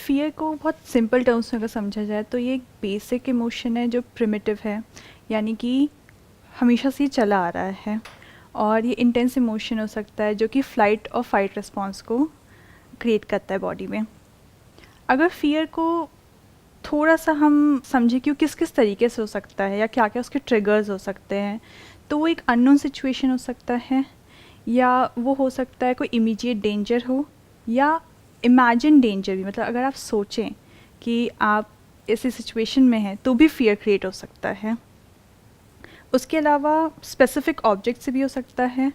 Fear को बहुत simple terms में अगर समझा जाए तो ये एक बेसिक इमोशन है जो प्रिमिटिव है, यानी कि हमेशा से ही चला आ रहा है। और ये इंटेंस इमोशन हो सकता है जो कि फ़्लाइट और फाइट रिस्पॉन्स को क्रिएट करता है बॉडी में। अगर फ़ियर को थोड़ा सा हम समझें कि वो किस किस तरीके से हो सकता है या क्या क्या उसके ट्रिगर्स हो सकते हैं, तो वो एक अननोन सिचुएशन हो सकता है, या वो हो सकता है कोई इमीडिएट डेंजर हो, या इमेजिन डेंजर भी, मतलब अगर आप सोचें कि आप ऐसी सिचुएशन में हैं तो भी फियर क्रिएट हो सकता है। उसके अलावा स्पेसिफिक ऑब्जेक्ट से भी हो सकता है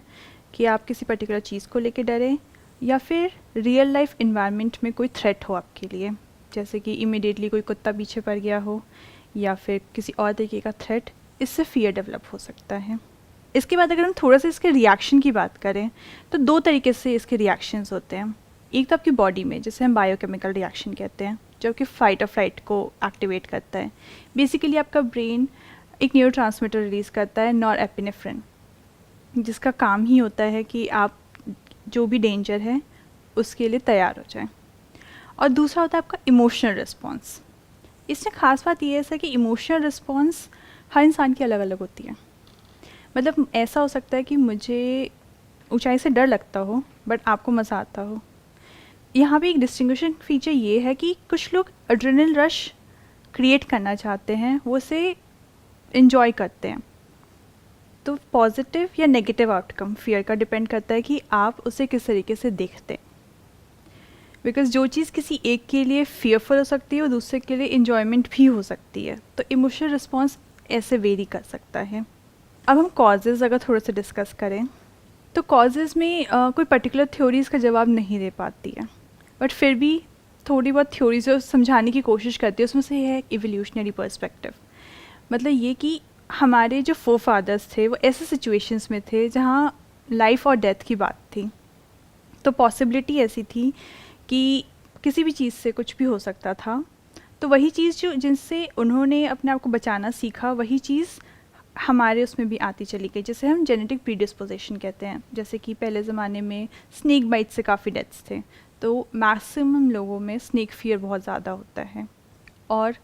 कि आप किसी पर्टिकुलर चीज़ को लेके डरें, या फिर रियल लाइफ इन्वायरमेंट में कोई थ्रेट हो आपके लिए, जैसे कि इमिडिएटली कोई कुत्ता पीछे पड़ गया हो या फिर किसी और तरीके का थ्रेट, इससे फियर डेवलप हो सकता है। इसके बाद अगर हम थोड़ा सा इसके रिएक्शन की बात करें तो दो तरीके से इसके रिएक्शंस होते हैं। एक तो आपकी बॉडी में, जिसे हम बायोकेमिकल रिएक्शन कहते हैं, जो कि फाइट और फ्लाइट को एक्टिवेट करता है। बेसिकली आपका ब्रेन एक न्यूरोट्रांसमीटर रिलीज़ करता है नॉरएपिनेफ्रिन, जिसका काम ही होता है कि आप जो भी डेंजर है उसके लिए तैयार हो जाएं। और दूसरा होता है आपका इमोशनल रिस्पॉन्स। इसमें ख़ास बात यह है कि इमोशनल रिस्पॉन्स हर इंसान की अलग अलग होती है। मतलब ऐसा हो सकता है कि मुझे ऊंचाई से डर लगता हो बट आपको मज़ा आता हो। यहाँ पे एक डिस्टिंग्विशिंग फीचर ये है कि कुछ लोग एड्रेनल रश क्रिएट करना चाहते हैं, वो उसे इन्जॉय करते हैं। तो पॉजिटिव या नेगेटिव आउटकम फियर का डिपेंड करता है कि आप उसे किस तरीके से देखते हैं। बिकॉज जो चीज़ किसी एक के लिए फियरफुल हो सकती है वो दूसरे के लिए इन्जॉयमेंट भी हो सकती है। तो इमोशनल रिस्पॉन्स ऐसे वेरी कर सकता है। अब हम कॉजेज़ अगर थोड़े से डिस्कस करें तो कॉजेज़ में कोई पर्टिकुलर थ्योरीज़ का जवाब नहीं दे पाती है, बट फिर भी थोड़ी बहुत थ्योरीज जो समझाने की कोशिश करती है उसमें से है इवोल्यूशनरी पर्सपेक्टिव। मतलब ये कि हमारे जो फोरफादर्स थे वो ऐसे सिचुएशंस में थे जहाँ लाइफ और डेथ की बात थी, तो पॉसिबिलिटी ऐसी थी कि किसी भी चीज़ से कुछ भी हो सकता था। तो वही चीज़ जो जिनसे उन्होंने अपने आप को बचाना सीखा, वही चीज़ हमारे उसमें भी आती चली गई, जैसे हम जेनेटिक प्रीडिस्पोजिशन कहते हैं। जैसे कि पहले ज़माने में स्नेक बाइट से काफ़ी डेथ्स थे, तो मैक्सिमम लोगों में स्नेक फियर बहुत ज़्यादा होता है। और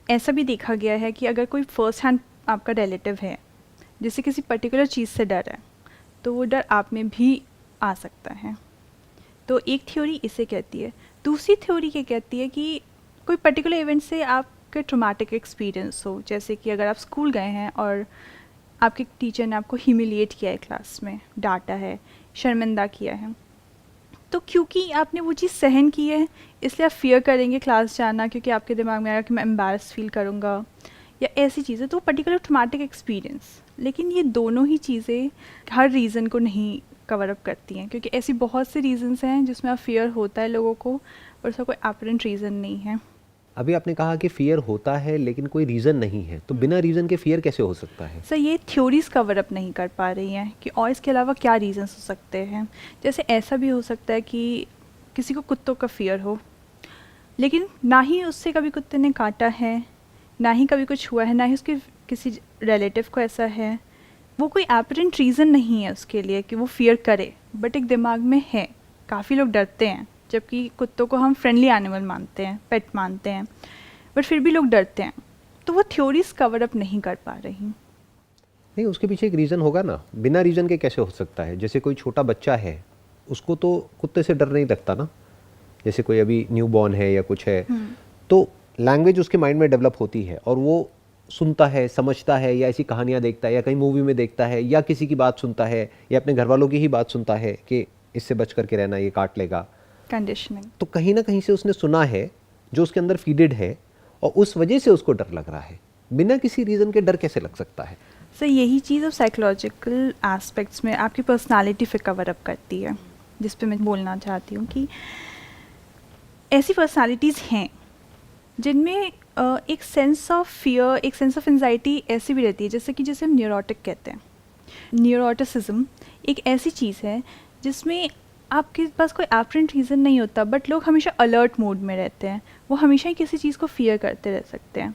ऐसा भी देखा गया है कि अगर कोई फर्स्ट हैंड आपका रिलेटिव है जिसे किसी पर्टिकुलर चीज़ से डर है, तो वो डर आप में भी आ सकता है। तो एक थ्योरी इसे कहती है। दूसरी थ्योरी ये कहती है कि कोई पर्टिकुलर इवेंट से आपका ट्रॉमेटिक एक्सपीरियंस हो, जैसे कि अगर आप स्कूल गए हैं और आपके टीचर ने आपको ह्यूमिलिएट किया है, क्लास में डांटा है, शर्मिंदा किया है, तो क्योंकि आपने वो चीज़ सहन की है इसलिए आप फियर करेंगे क्लास जाना, क्योंकि आपके दिमाग में आएगा कि मैं एम्बैरस फील करूँगा या ऐसी चीज़ें। तो पर्टिकुलर ट्रॉमेटिक एक्सपीरियंस, लेकिन ये दोनों ही चीज़ें हर रीज़न को नहीं कवर अप करती हैं, क्योंकि ऐसी बहुत से रीज़न्स हैं जिसमें आप फियर होता है लोगों को और उसका कोई एपरेंट रीज़न नहीं है। अभी आपने कहा कि फियर होता है लेकिन कोई रीज़न नहीं है, तो बिना रीज़न के फियर कैसे हो सकता है? सर ये थ्योरीज कवर अप नहीं कर पा रही हैं कि और इसके अलावा क्या रीज़न्स हो सकते हैं। जैसे ऐसा भी हो सकता है कि किसी को कुत्तों का फियर हो, लेकिन ना ही उससे कभी कुत्ते ने काटा है, ना ही कभी कुछ हुआ है, ना ही उसके किसी रिलेटिव को ऐसा है। वो कोई एपरेंट रीज़न नहीं है उसके लिए कि वो फियर करे, बट एक दिमाग में है। काफ़ी लोग डरते हैं, जबकि कुत्तों को हम फ्रेंडली एनिमल मानते हैं, पेट मानते हैं, बट फिर भी लोग डरते हैं। तो वो थ्योरीज कवर अप नहीं कर पा रही। नहीं, उसके पीछे एक रीज़न होगा ना। बिना रीज़न के कैसे हो सकता है? जैसे कोई छोटा बच्चा है, उसको तो कुत्ते से डर नहीं लगता ना। जैसे कोई अभी न्यू बॉर्न है या कुछ है, तो लैंग्वेज उसके माइंड में डेवलप होती है और वो सुनता है, समझता है, या ऐसी कहानियाँ देखता है, या कहीं मूवी में देखता है, या किसी की बात सुनता है, या अपने घर वालों की ही बात सुनता है कि इससे बच करके रहना, ये काट लेगा। कंडीशनिंग। तो कहीं ना कहीं से उसने सुना है जो उसके अंदर फीडेड है, और उस वजह से उसको डर लग रहा है। बिना किसी रीज़न के डर कैसे लग सकता है? सर यही चीज़ अब साइकोलॉजिकल एस्पेक्ट्स में आपकी पर्सनालिटी फिर कवर अप करती है, जिस पे मैं बोलना चाहती हूँ कि ऐसी पर्सनालिटीज़ हैं जिनमें एक सेंस ऑफ फियर, एक सेंस ऑफ एंजाइटी ऐसी भी रहती है, जैसे कि जिसे हम न्यूरोटिक कहते हैं। न्यूरोटिसिज्म एक ऐसी चीज़ है जिसमें आपके पास कोई एपरेंट रीज़न नहीं होता, बट लोग हमेशा अलर्ट मोड में रहते हैं, वो हमेशा ही किसी चीज़ को फियर करते रह सकते हैं।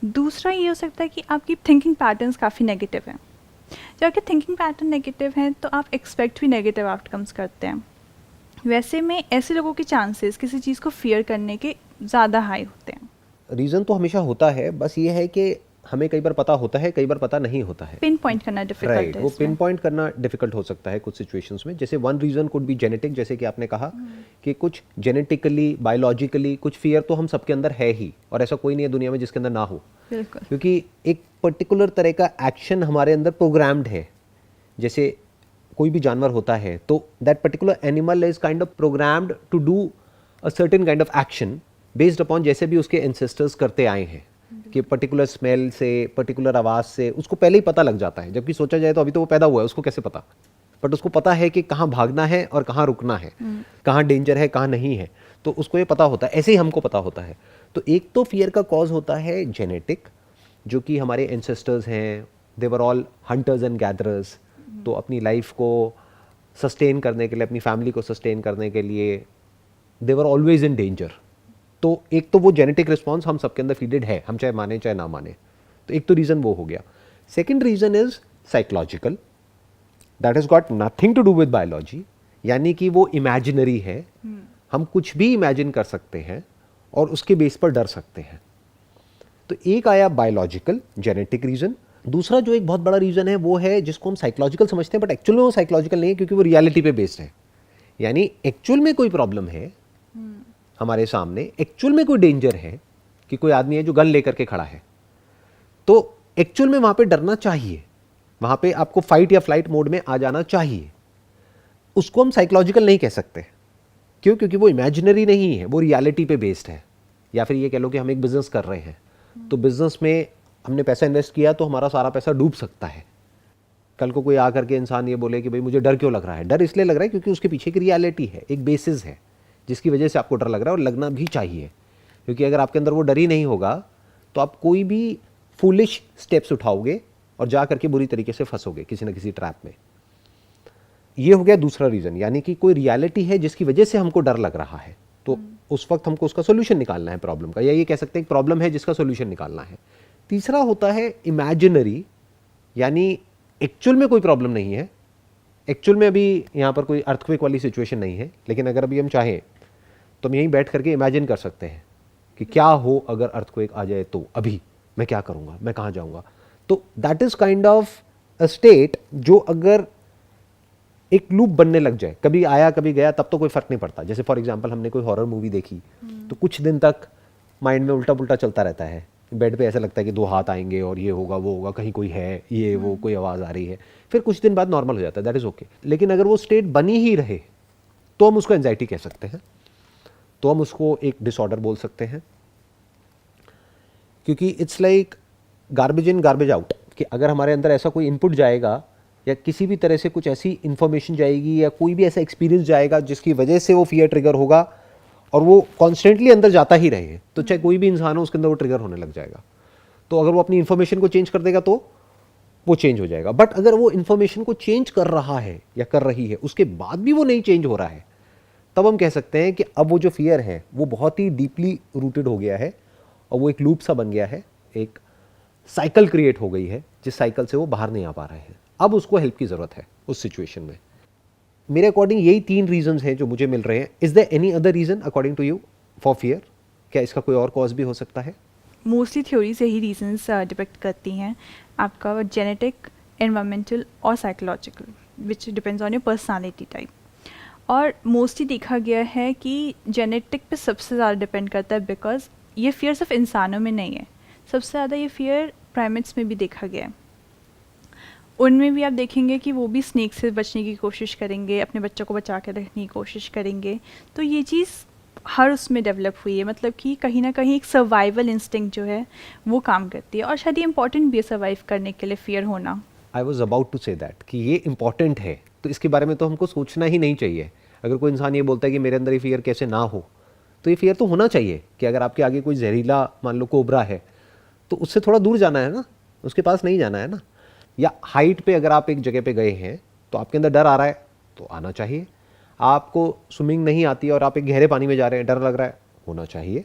दूसरा ये हो सकता है कि आपकी थिंकिंग पैटर्न्स काफ़ी नेगेटिव हैं। जब आपके थिंकिंग पैटर्न नेगेटिव हैं तो आप एक्सपेक्ट भी नेगेटिव आउटकम्स करते हैं। वैसे में ऐसे लोगों के चांसेस किसी चीज़ को फियर करने के ज़्यादा हाई होते हैं? रीज़न तो हमेशा होता है, बस ये है कि हमें कई बार पता होता है, कई बार पता नहीं होता है। पिन पॉइंट करना डिफिकल्ट राइट, है वो इसमें। पिन पॉइंट करना डिफिकल्ट हो सकता है कुछ सिचुएशंस में। जैसे one reason could be genetic, जैसे कि आपने कहा कि कुछ जेनेटिकली, बायोलॉजिकली कुछ फियर तो हम सबके अंदर है ही, और ऐसा कोई नहीं है दुनिया में जिसके अंदर ना हो, बिल्कुल। क्योंकि एक पर्टिकुलर तरह का एक्शन हमारे अंदर प्रोग्राम्ड है। जैसे कोई भी जानवर होता है तो that particular animal is kind of programmed to do a certain kind of action based upon जैसे भी उसके एंसेस्टर्स करते आए हैं, कि पर्टिकुलर स्मेल से, पर्टिकुलर आवाज़ से उसको पहले ही पता लग जाता है। जबकि सोचा जाए तो अभी तो वो पैदा हुआ है, उसको कैसे पता, बट उसको पता है कि कहाँ भागना है और कहाँ रुकना है, कहाँ डेंजर है कहाँ नहीं है, तो उसको ये पता होता है। ऐसे ही हमको पता होता है। तो एक तो फियर का कॉज होता है जेनेटिक, जो कि हमारे एंसेस्टर्स हैं, they were all hunters and gatherers, तो अपनी लाइफ को सस्टेन करने के लिए, अपनी फैमिली को सस्टेन करने के लिए दे वर ऑलवेज इन डेंजर। तो एक तो वो जेनेटिक रिस्पॉन्स हम सबके अंदर फीडेड है, हम चाहे माने चाहे ना माने। तो एक तो रीज़न वो हो गया। Second reason is psychological, that is got nothing to do with biology, यानी कि वो इमेजिनरी है। हम कुछ भी इमेजिन कर सकते हैं और उसके बेस पर डर सकते हैं। तो एक आया बायोलॉजिकल जेनेटिक रीज़न। दूसरा जो एक बहुत बड़ा रीज़न है वो है जिसको हम साइकोलॉजिकल समझते हैं, बट एक्चुअल में वो साइकोलॉजिकल नहीं है, क्योंकि वो रियलिटी पे बेस्ड है। यानी एक्चुअल में कोई प्रॉब्लम है हमारे सामने, एक्चुअल में कोई डेंजर है कि कोई आदमी है जो गन लेकर के खड़ा है, तो एक्चुअल में वहां पे डरना चाहिए, वहां पे आपको फाइट या फ्लाइट मोड में आ जाना चाहिए। उसको हम साइकोलॉजिकल नहीं कह सकते। क्यों? क्योंकि वो इमेजिनरी नहीं है, वो रियलिटी पे बेस्ड है। या फिर ये कह लो कि हम एक बिजनेस कर रहे हैं, तो बिजनेस में हमने पैसा इन्वेस्ट किया तो हमारा सारा पैसा डूब सकता है। कल को कोई आकर के इंसान ये बोले कि भाई मुझे डर क्यों लग रहा है, डर इसलिए लग रहा है क्योंकि उसके पीछे एक रियलिटी है, एक बेसिस है जिसकी वजह से आपको डर लग रहा है, और लगना भी चाहिए। क्योंकि अगर आपके अंदर वो डर ही नहीं होगा तो आप कोई भी फूलिश स्टेप्स उठाओगे और जा करके बुरी तरीके से फंसोगे किसी न किसी ट्रैप में। ये हो गया दूसरा रीज़न, यानी कि कोई रियलिटी है जिसकी वजह से हमको डर लग रहा है, तो उस वक्त हमको उसका सोल्यूशन निकालना है प्रॉब्लम का, या ये कह सकते हैं प्रॉब्लम है जिसका सोल्यूशन निकालना है। तीसरा होता है इमेजिनरी, यानी एक्चुअल में कोई प्रॉब्लम नहीं है, एक्चुअल में अभी यहाँ पर कोई अर्थक्वेक वाली सिचुएशन नहीं है, लेकिन अगर अभी हम चाहें तो हम यहीं बैठ करके इमेजिन कर सकते हैं कि क्या हो अगर अर्थक्वेक आ जाए, तो अभी मैं क्या करूँगा, मैं कहाँ जाऊँगा। तो that is kind of a state जो अगर एक लूप बनने लग जाए, कभी आया कभी गया, तब तो कोई फर्क नहीं पड़ता। जैसे फॉर एग्जांपल हमने कोई हॉरर मूवी देखी तो कुछ दिन तक माइंड में उल्टा पुल्टा चलता रहता है, बेड पे ऐसा लगता है कि दो हाथ आएंगे और ये होगा वो होगा, कहीं कोई है, ये वो कोई आवाज़ आ रही है। फिर कुछ दिन बाद नॉर्मल हो जाता है, दैट इज़ ओके। लेकिन अगर वो स्टेट बनी ही रहे तो हम उसको एंजाइटी कह सकते हैं, तो हम उसको एक डिसऑर्डर बोल सकते हैं। क्योंकि it's like garbage in garbage out, कि अगर हमारे अंदर ऐसा कोई इनपुट जाएगा या किसी भी तरह से कुछ ऐसी इंफॉर्मेशन जाएगी या कोई भी ऐसा एक्सपीरियंस जाएगा जिसकी वजह से वो फियर ट्रिगर होगा और वो कॉन्स्टेंटली अंदर जाता ही रहे, तो चाहे कोई भी इंसान हो उसके अंदर वो ट्रिगर होने लग जाएगा। तो अगर वो अपनी इंफॉर्मेशन को चेंज कर देगा तो वो चेंज हो जाएगा। बट अगर वो इंफॉर्मेशन को चेंज कर रहा है या कर रही है, उसके बाद भी वो नहीं चेंज हो रहा है, तब हम कह सकते हैं कि अब वो जो फियर है वो बहुत ही डीपली रूटेड हो गया है और वो एक लूप सा बन गया है, एक साइकिल क्रिएट हो गई है जिस साइकिल से वो बाहर नहीं आ पा रहे हैं। अब उसको हेल्प की ज़रूरत है उस सिचुएशन में। मेरे अकॉर्डिंग यही 3 रीजंस हैं जो मुझे मिल रहे हैं। Is there any other reason according to you for fear? क्या इसका कोई और कॉज भी हो सकता है? मोस्टली थ्योरी से ही रीजंस डिपेक्ट करती हैं, आपका जेनेटिक, एनवायरमेंटल और psychological, which depends on your personality type. और मोस्टली देखा गया है कि जेनेटिक पे सबसे ज़्यादा डिपेंड करता है, बिकॉज ये फियर सिर्फ इंसानों में नहीं है, सबसे ज़्यादा ये फियर प्राइमेट्स में भी देखा गया है। उनमें भी आप देखेंगे कि वो भी स्नेक से बचने की कोशिश करेंगे, अपने बच्चों को बचा के रखने की कोशिश करेंगे। तो ये चीज़ हर उसमें डेवलप हुई है, मतलब कि कहीं ना कहीं एक सर्वाइवल इंस्टिंक्ट जो है वो काम करती है, और शायद ये इंपॉर्टेंट भी है सर्वाइव करने के लिए फियर होना। I was about to say that कि ये इंपॉर्टेंट है, तो इसके बारे में तो हमको सोचना ही नहीं चाहिए। अगर कोई इंसान ये बोलता है कि मेरे अंदर ये फियर कैसे ना हो, तो ये फियर तो होना चाहिए कि अगर आपके आगे कोई जहरीला मान लो कोबरा है तो उससे थोड़ा दूर जाना है ना, उसके पास नहीं जाना है ना। या हाइट पे अगर आप एक जगह पे गए हैं तो आपके अंदर डर आ रहा है तो आना चाहिए। आपको स्विमिंग नहीं आती और आप एक गहरे पानी में जा रहे हैं, डर लग रहा है, होना चाहिए।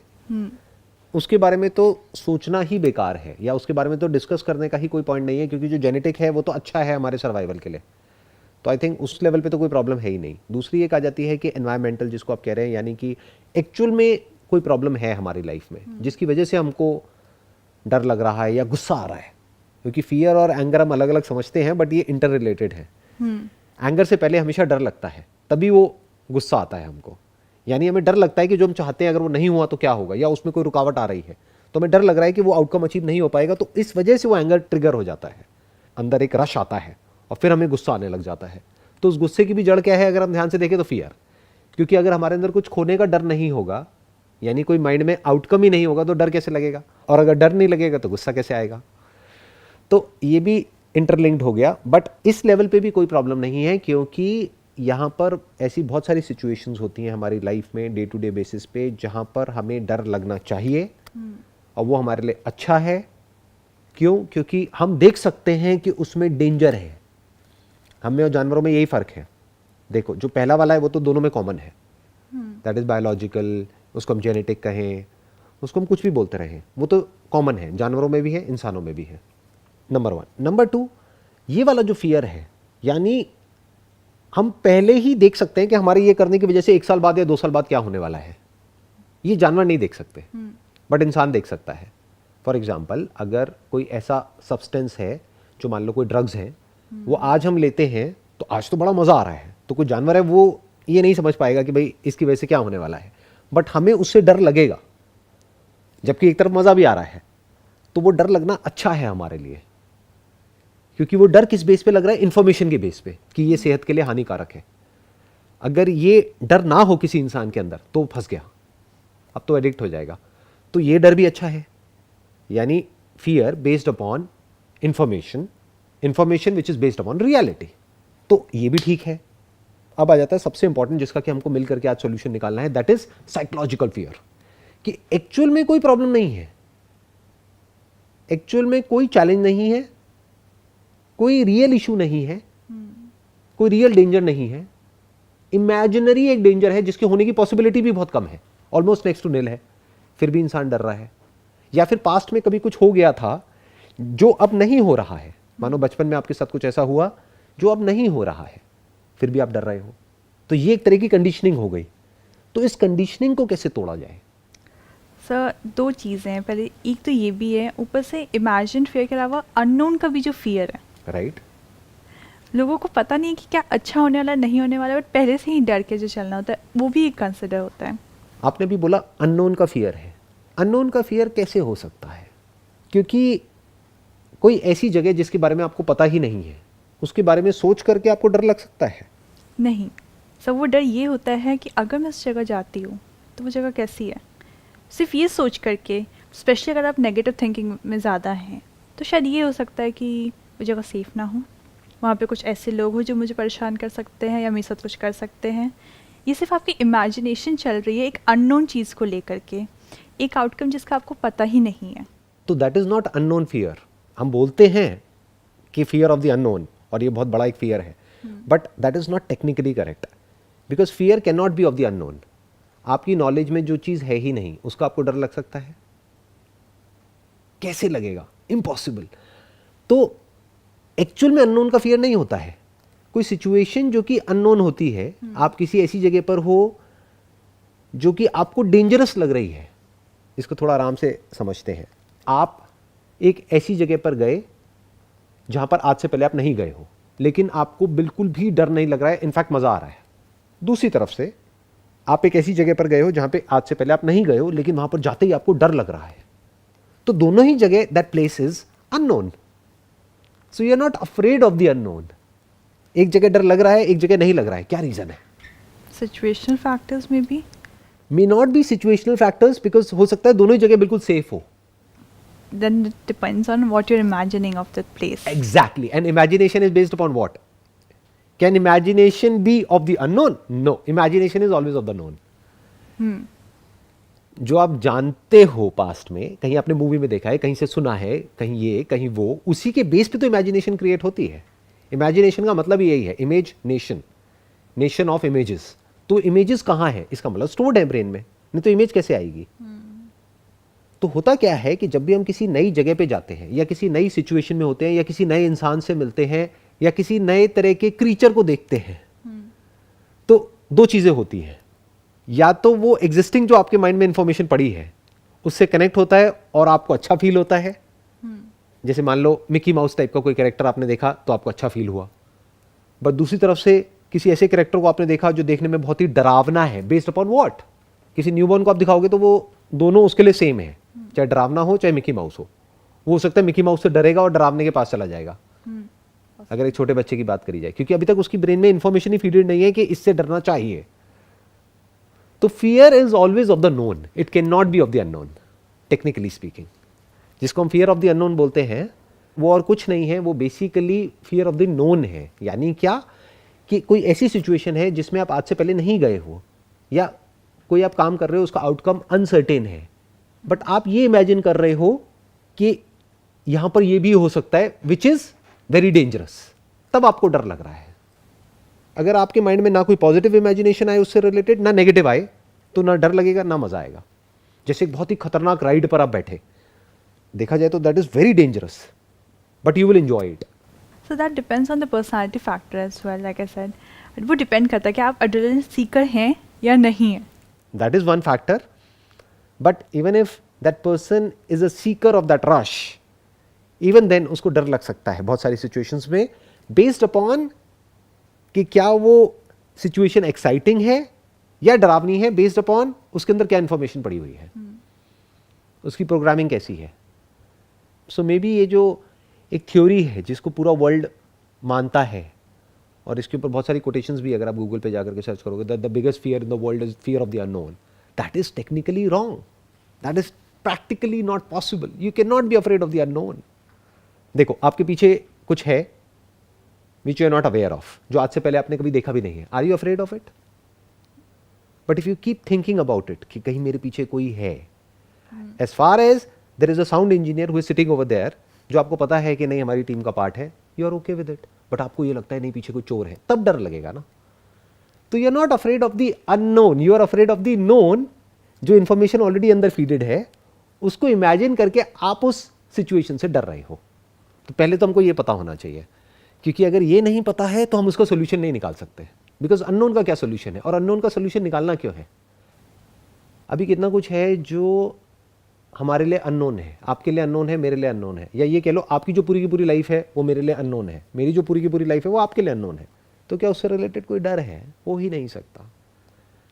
उसके बारे में तो सोचना ही बेकार है, या उसके बारे में तो डिस्कस करने का ही कोई पॉइंट नहीं है, क्योंकि जो जेनेटिक है वो तो अच्छा है हमारे सर्वाइवल के लिए। तो आई थिंक उस लेवल पे तो कोई प्रॉब्लम है ही नहीं। दूसरी एक आ जाती है कि एनवायरमेंटल, जिसको आप कह रहे हैं, यानी कि एक्चुअल में कोई प्रॉब्लम है हमारी लाइफ में जिसकी वजह से हमको डर लग रहा है या गुस्सा आ रहा है, क्योंकि फियर और एंगर हम अलग अलग समझते हैं बट ये इंटर रिलेटेड है। एंगर से पहले हमेशा डर लगता है, तभी वो गुस्सा आता है हमको। यानी हमें डर लगता है कि जो हम चाहते हैं अगर वो नहीं हुआ तो क्या होगा, या उसमें कोई रुकावट आ रही है तो हमें डर लग रहा है कि वो आउटकम अचीव नहीं हो पाएगा, तो इस वजह से वो एंगर ट्रिगर हो जाता है, अंदर एक रश आता है और फिर हमें गुस्सा आने लग जाता है। तो उस गुस्से की भी जड़ क्या है अगर हम ध्यान से देखें तो फियर, क्योंकि अगर हमारे अंदर कुछ खोने का डर नहीं होगा, यानी कोई माइंड में आउटकम ही नहीं होगा, तो डर कैसे लगेगा, और अगर डर नहीं लगेगा तो गुस्सा कैसे आएगा। तो ये भी इंटरलिंक्ड हो गया, बट इस लेवल पे भी कोई प्रॉब्लम नहीं है, क्योंकि यहाँ पर ऐसी बहुत सारी सिचुएशंस होती हैं हमारी लाइफ में डे टू डे बेसिस पे जहाँ पर हमें डर लगना चाहिए और वो हमारे लिए अच्छा है। क्यों? क्योंकि हम देख सकते हैं कि उसमें डेंजर है। हम में और जानवरों में यही फर्क है। देखो, जो पहला वाला है वो तो दोनों में कॉमन है, दैट इज बायोलॉजिकल, उसको हम जेनेटिक कहें, उसको हम कुछ भी बोलते रहें, वो तो कॉमन है, जानवरों में भी है, इंसानों में भी है, नंबर 1। नंबर 2, ये वाला जो फियर है, यानी हम पहले ही देख सकते हैं कि हमारे ये करने की वजह से 1 साल बाद या 2 साल बाद क्या होने वाला है। ये जानवर नहीं देख सकते बट इंसान देख सकता है। फॉर एग्जाम्पल, अगर कोई ऐसा सब्सटेंस है जो मान लो कोई ड्रग्स है, वो आज हम लेते हैं तो आज तो बड़ा मजा आ रहा है, तो कोई जानवर है वो ये नहीं समझ पाएगा कि भाई इसकी वजह से क्या होने वाला है, बट हमें उससे डर लगेगा, जबकि एक तरफ मजा भी आ रहा है। तो वो डर लगना अच्छा है हमारे लिए, क्योंकि वो डर किस बेस पे लग रहा है, इंफॉर्मेशन के बेस पे कि ये सेहत के लिए हानिकारक है। अगर ये डर ना हो किसी इंसान के अंदर तो फंस गया, अब तो एडिक्ट हो जाएगा। तो ये डर भी अच्छा है, यानी fear based upon information, information which is based upon reality, तो ये भी ठीक है। अब आ जाता है सबसे इंपॉर्टेंट जिसका कि हमको मिलकर के आज सॉल्यूशन निकालना है, दैट इज साइकोलॉजिकल फियर, कि एक्चुअल में कोई प्रॉब्लम नहीं है, एक्चुअल में कोई चैलेंज नहीं है, कोई रियल इशू नहीं है, कोई रियल डेंजर नहीं है, इमेजिनरी एक डेंजर है जिसके होने की पॉसिबिलिटी भी बहुत कम है, ऑलमोस्ट नेक्स्ट टू निल है, फिर भी इंसान डर रहा है। या फिर पास्ट में कभी कुछ हो गया था जो अब नहीं हो रहा है, मानो बचपन में आपके साथ कुछ ऐसा हुआ जो अब नहीं हो रहा है, फिर भी आप डर रहे हो, तो ये एक तरह की कंडीशनिंग हो गई। तो इस कंडीशनिंग को कैसे तोड़ा जाए? सर, 2 चीज़ें हैं। पहले एक तो ये भी है, ऊपर से इमेजिन फियर के अलावा अननोन का भी जो फियर है, राइट। लोगों को पता नहीं है कि क्या अच्छा होने वाला नहीं होने वाला, बट पहले से ही डर के जो चलना होता है वो भी एक कंसिडर होता है। आपने भी बोला अननोन का फियर है। अननोन का फियर कैसे हो सकता है? क्योंकि कोई ऐसी जगह जिसके बारे में आपको पता ही नहीं है, उसके बारे में सोच करके आपको डर लग सकता है? नहीं सर, वो डर ये होता है कि अगर मैं उस जगह जाती हूँ तो वो जगह कैसी है, सिर्फ ये सोच करके। स्पेशली अगर आप नेगेटिव थिंकिंग में ज़्यादा हैं तो शायद ये हो सकता है कि वो जगह सेफ़ ना हो, वहाँ पे कुछ ऐसे लोग हो जो मुझे परेशान कर सकते हैं या मेरे साथ कुछ कर सकते हैं। ये सिर्फ आपकी इमेजिनेशन चल रही है एक अननोन चीज़ को लेकर के, एक आउटकम जिसका आपको पता ही नहीं है। तो that is not unknown fear. हम बोलते हैं कि फियर ऑफ द अननोन, और ये बहुत बड़ा एक फियर है, but that is not technically correct, because fear can not B of the unknown. आपकी नॉलेज में जो चीज़ है ही नहीं उसका आपको डर लग सकता है? कैसे लगेगा? इम्पॉसिबल। तो एक्चुअल में अननोन का फियर नहीं होता है। कोई सिचुएशन जो कि अननोन होती है, आप किसी ऐसी जगह पर हो जो कि आपको डेंजरस लग रही है। इसको थोड़ा आराम से समझते हैं। आप एक ऐसी जगह पर गए जहां पर आज से पहले आप नहीं गए हो, लेकिन आपको बिल्कुल भी डर नहीं लग रहा है, इनफैक्ट मजा आ रहा है। दूसरी तरफ से आप एक ऐसी जगह पर गए हो जहां पे आज से पहले आप नहीं गए हो, लेकिन वहां पर जाते ही आपको डर लग रहा है। तो दोनों ही जगह that place is unknown, so you are not afraid of the unknown. एक जगह डर लग रहा है, एक जगह नहीं लग रहा है, क्या रीजन है? सिचुएशनल फैक्टर्स में भी may not be situational factors, because हो सकता है दोनों ही जगह बिल्कुल सेफ हो। then it depends on what you're imagining of that place. Exactly. And imagination is based upon what? Can imagination be of the unknown? No. Imagination is always of the known. जो आप जानते हो past में, कहीं आपने movie में देखा है, कहीं से सुना है, कहीं ये कहीं वो, उसी के बेस पे तो इमेजिनेशन क्रिएट होती है। इमेजिनेशन का मतलब यही है, image nation, nation of images. तो इमेजेस कहाँ है? इसका मतलब स्टोर्ड है ब्रेन में, नहीं तो इमेज कैसे आएगी? तो होता क्या है कि जब भी हम किसी नई जगह पे जाते हैं या किसी नई सिचुएशन में होते हैं या किसी नए इंसान से मिलते हैं या किसी नए तरह के क्रीचर को देखते हैं, तो 2 चीजें होती हैं। या तो वो एग्जिस्टिंग जो आपके माइंड में इंफॉर्मेशन पड़ी है उससे कनेक्ट होता है और आपको अच्छा फील होता है, जैसे मान लो मिकी माउस टाइप का कोई कैरेक्टर आपने देखा तो आपको अच्छा फील हुआ, बट दूसरी तरफ से किसी ऐसे कैरेक्टर को आपने देखा जो देखने में बहुत ही डरावना है, बेस्ड अपॉन व्हाट? किसी न्यूबॉर्न को आप दिखाओगे तो वो दोनों उसके लिए सेम है, चाहे डरावना हो चाहे मिकी माउस वो हो सकता है मिकी माउस से डरेगा और डरावने के पास चला जाएगा, अगर एक छोटे बच्चे की बात करी जाए, क्योंकि अभी तक उसकी ब्रेन में इंफॉर्मेशन ही फीडेड नहीं है कि इससे डरना चाहिए। तो fear is always of the known, it can not B of the unknown, technically speaking. जिसको हम फियर ऑफ द अननोन बोलते हैं वो और कुछ नहीं है, वो basically fear of the known है। यानी क्या कि कोई ऐसी सिचुएशन है जिसमें आप आज से पहले नहीं गए हो, या कोई आप काम कर रहे हो उसका आउटकम अनसर्टेन है, बट आप ये इमेजिन कर रहे हो कि यहां पर ये भी हो सकता है, विच इज वेरी डेंजरस, तब आपको डर लग रहा है। अगर आपके माइंड में ना कोई पॉजिटिव इमेजिनेशन आए उससे रिलेटेड, ना नेगेटिव आए, तो ना डर लगेगा ना मजा आएगा। जैसे एक बहुत ही खतरनाक राइड पर आप बैठे, देखा जाए तो that is very dangerous, but you will enjoy it. So that depends on the personality factor as well, like I said, वो डिपेंड करता है कि आप एड्रेनलिन सीकर हैं या नहीं है। That is one factor, but even if that person is a seeker of that rush, even then उसको डर लग सकता है बहुत सारी सिचुएशंस में, बेस्ड अपॉन कि क्या वो सिचुएशन एक्साइटिंग है या डरावनी है, बेस्ड अपॉन उसके अंदर क्या इंफॉर्मेशन पड़ी हुई है, उसकी प्रोग्रामिंग कैसी है। सो मे बी ये जो एक थ्योरी है जिसको पूरा वर्ल्ड मानता है, और इसके ऊपर बहुत सारी कोटेशंस भी, अगर आप गूगल पे जाकर के सर्च करोगे, that the biggest fear in the world is fear of the unknown, that is technically wrong, that is practically not possible. You can not be afraid of the unknown. देखो आपके पीछे कुछ है which you are not aware of, जो आज से पहले आपने कभी देखा भी नहीं है। Are you afraid of it? But if you keep thinking about it कि कहीं मेरे पीछे कोई है, as far as there is a sound engineer who is sitting over there, जो आपको पता है कि नहीं हमारी टीम का पार्ट है, you are okay with it, but आपको ये लगता है नहीं पीछे कोई चोर है, तब डर लगेगा ना। तो you are not afraid of the unknown, you are afraid of the known, जो इंफॉर्मेशन ऑलरेडी अंदर फीडेड है, उसको इमेजिन करके आप उस सिचुएशन से डर रहे हो। तो पहले तो हमको ये पता होना चाहिए, क्योंकि अगर ये नहीं पता है तो हम उसका सोल्यूशन नहीं निकाल सकते, बिकॉज अननोन का क्या सोल्यूशन है, और अननोन का सोल्यूशन निकालना क्यों है। अभी कितना कुछ है जो हमारे लिए अननोन है, आपके लिए अननोन है, मेरे लिए अननोन है, या ये कह लो आपकी जो पूरी की पूरी लाइफ है वो मेरे लिए अननोन है, मेरी जो पूरी की पूरी लाइफ है वो आपके लिए अननोन है। तो क्या उससे रिलेटेड कोई डर है? हो ही नहीं सकता।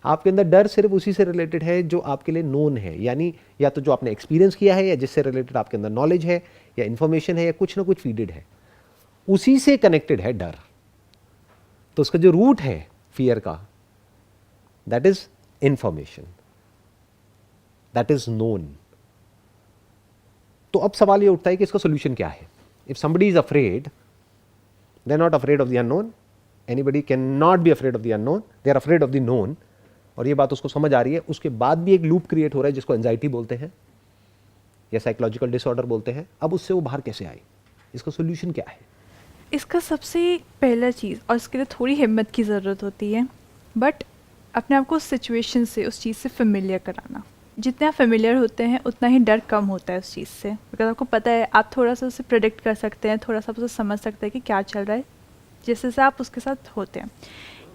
आपके अंदर डर सिर्फ उसी से रिलेटेड है जो आपके लिए नोन है, यानी या तो जो आपने एक्सपीरियंस किया है, या जिससे रिलेटेड आपके अंदर नॉलेज है या इन्फॉर्मेशन है, या कुछ ना कुछ फीडेड है, उसी से कनेक्टेड है डर। तो उसका जो रूट है फियर का, that is information, that is known. तो अब सवाल ये उठता है कि इसका सोल्यूशन क्या है। If somebody is afraid, they are not afraid of the unknown, anybody can not be afraid of the unknown, they are afraid of the known. और ये बात उसको समझ आ रही है, उसके बाद भी एक लूप क्रिएट हो रहा है जिसको एंजाइटी बोलते हैं या साइकोलॉजिकल डिसऑर्डर बोलते हैं। अब उससे वो बाहर कैसे आए, इसका सोल्यूशन क्या है? इसका सबसे पहला चीज़, और इसके लिए थोड़ी हिम्मत की ज़रूरत होती है, बट अपने आप को उस सिचुएशन से, उस चीज़ से फेमिलियर कराना। जितने आप फेमिलियर होते हैं उतना ही डर कम होता है उस चीज़ से, बिकॉज आपको पता है, आप थोड़ा सा उसे प्रेडिक्ट कर सकते हैं, थोड़ा सा उसे समझ सकते हैं कि क्या चल रहा है, जिससे से आप उसके साथ होते हैं।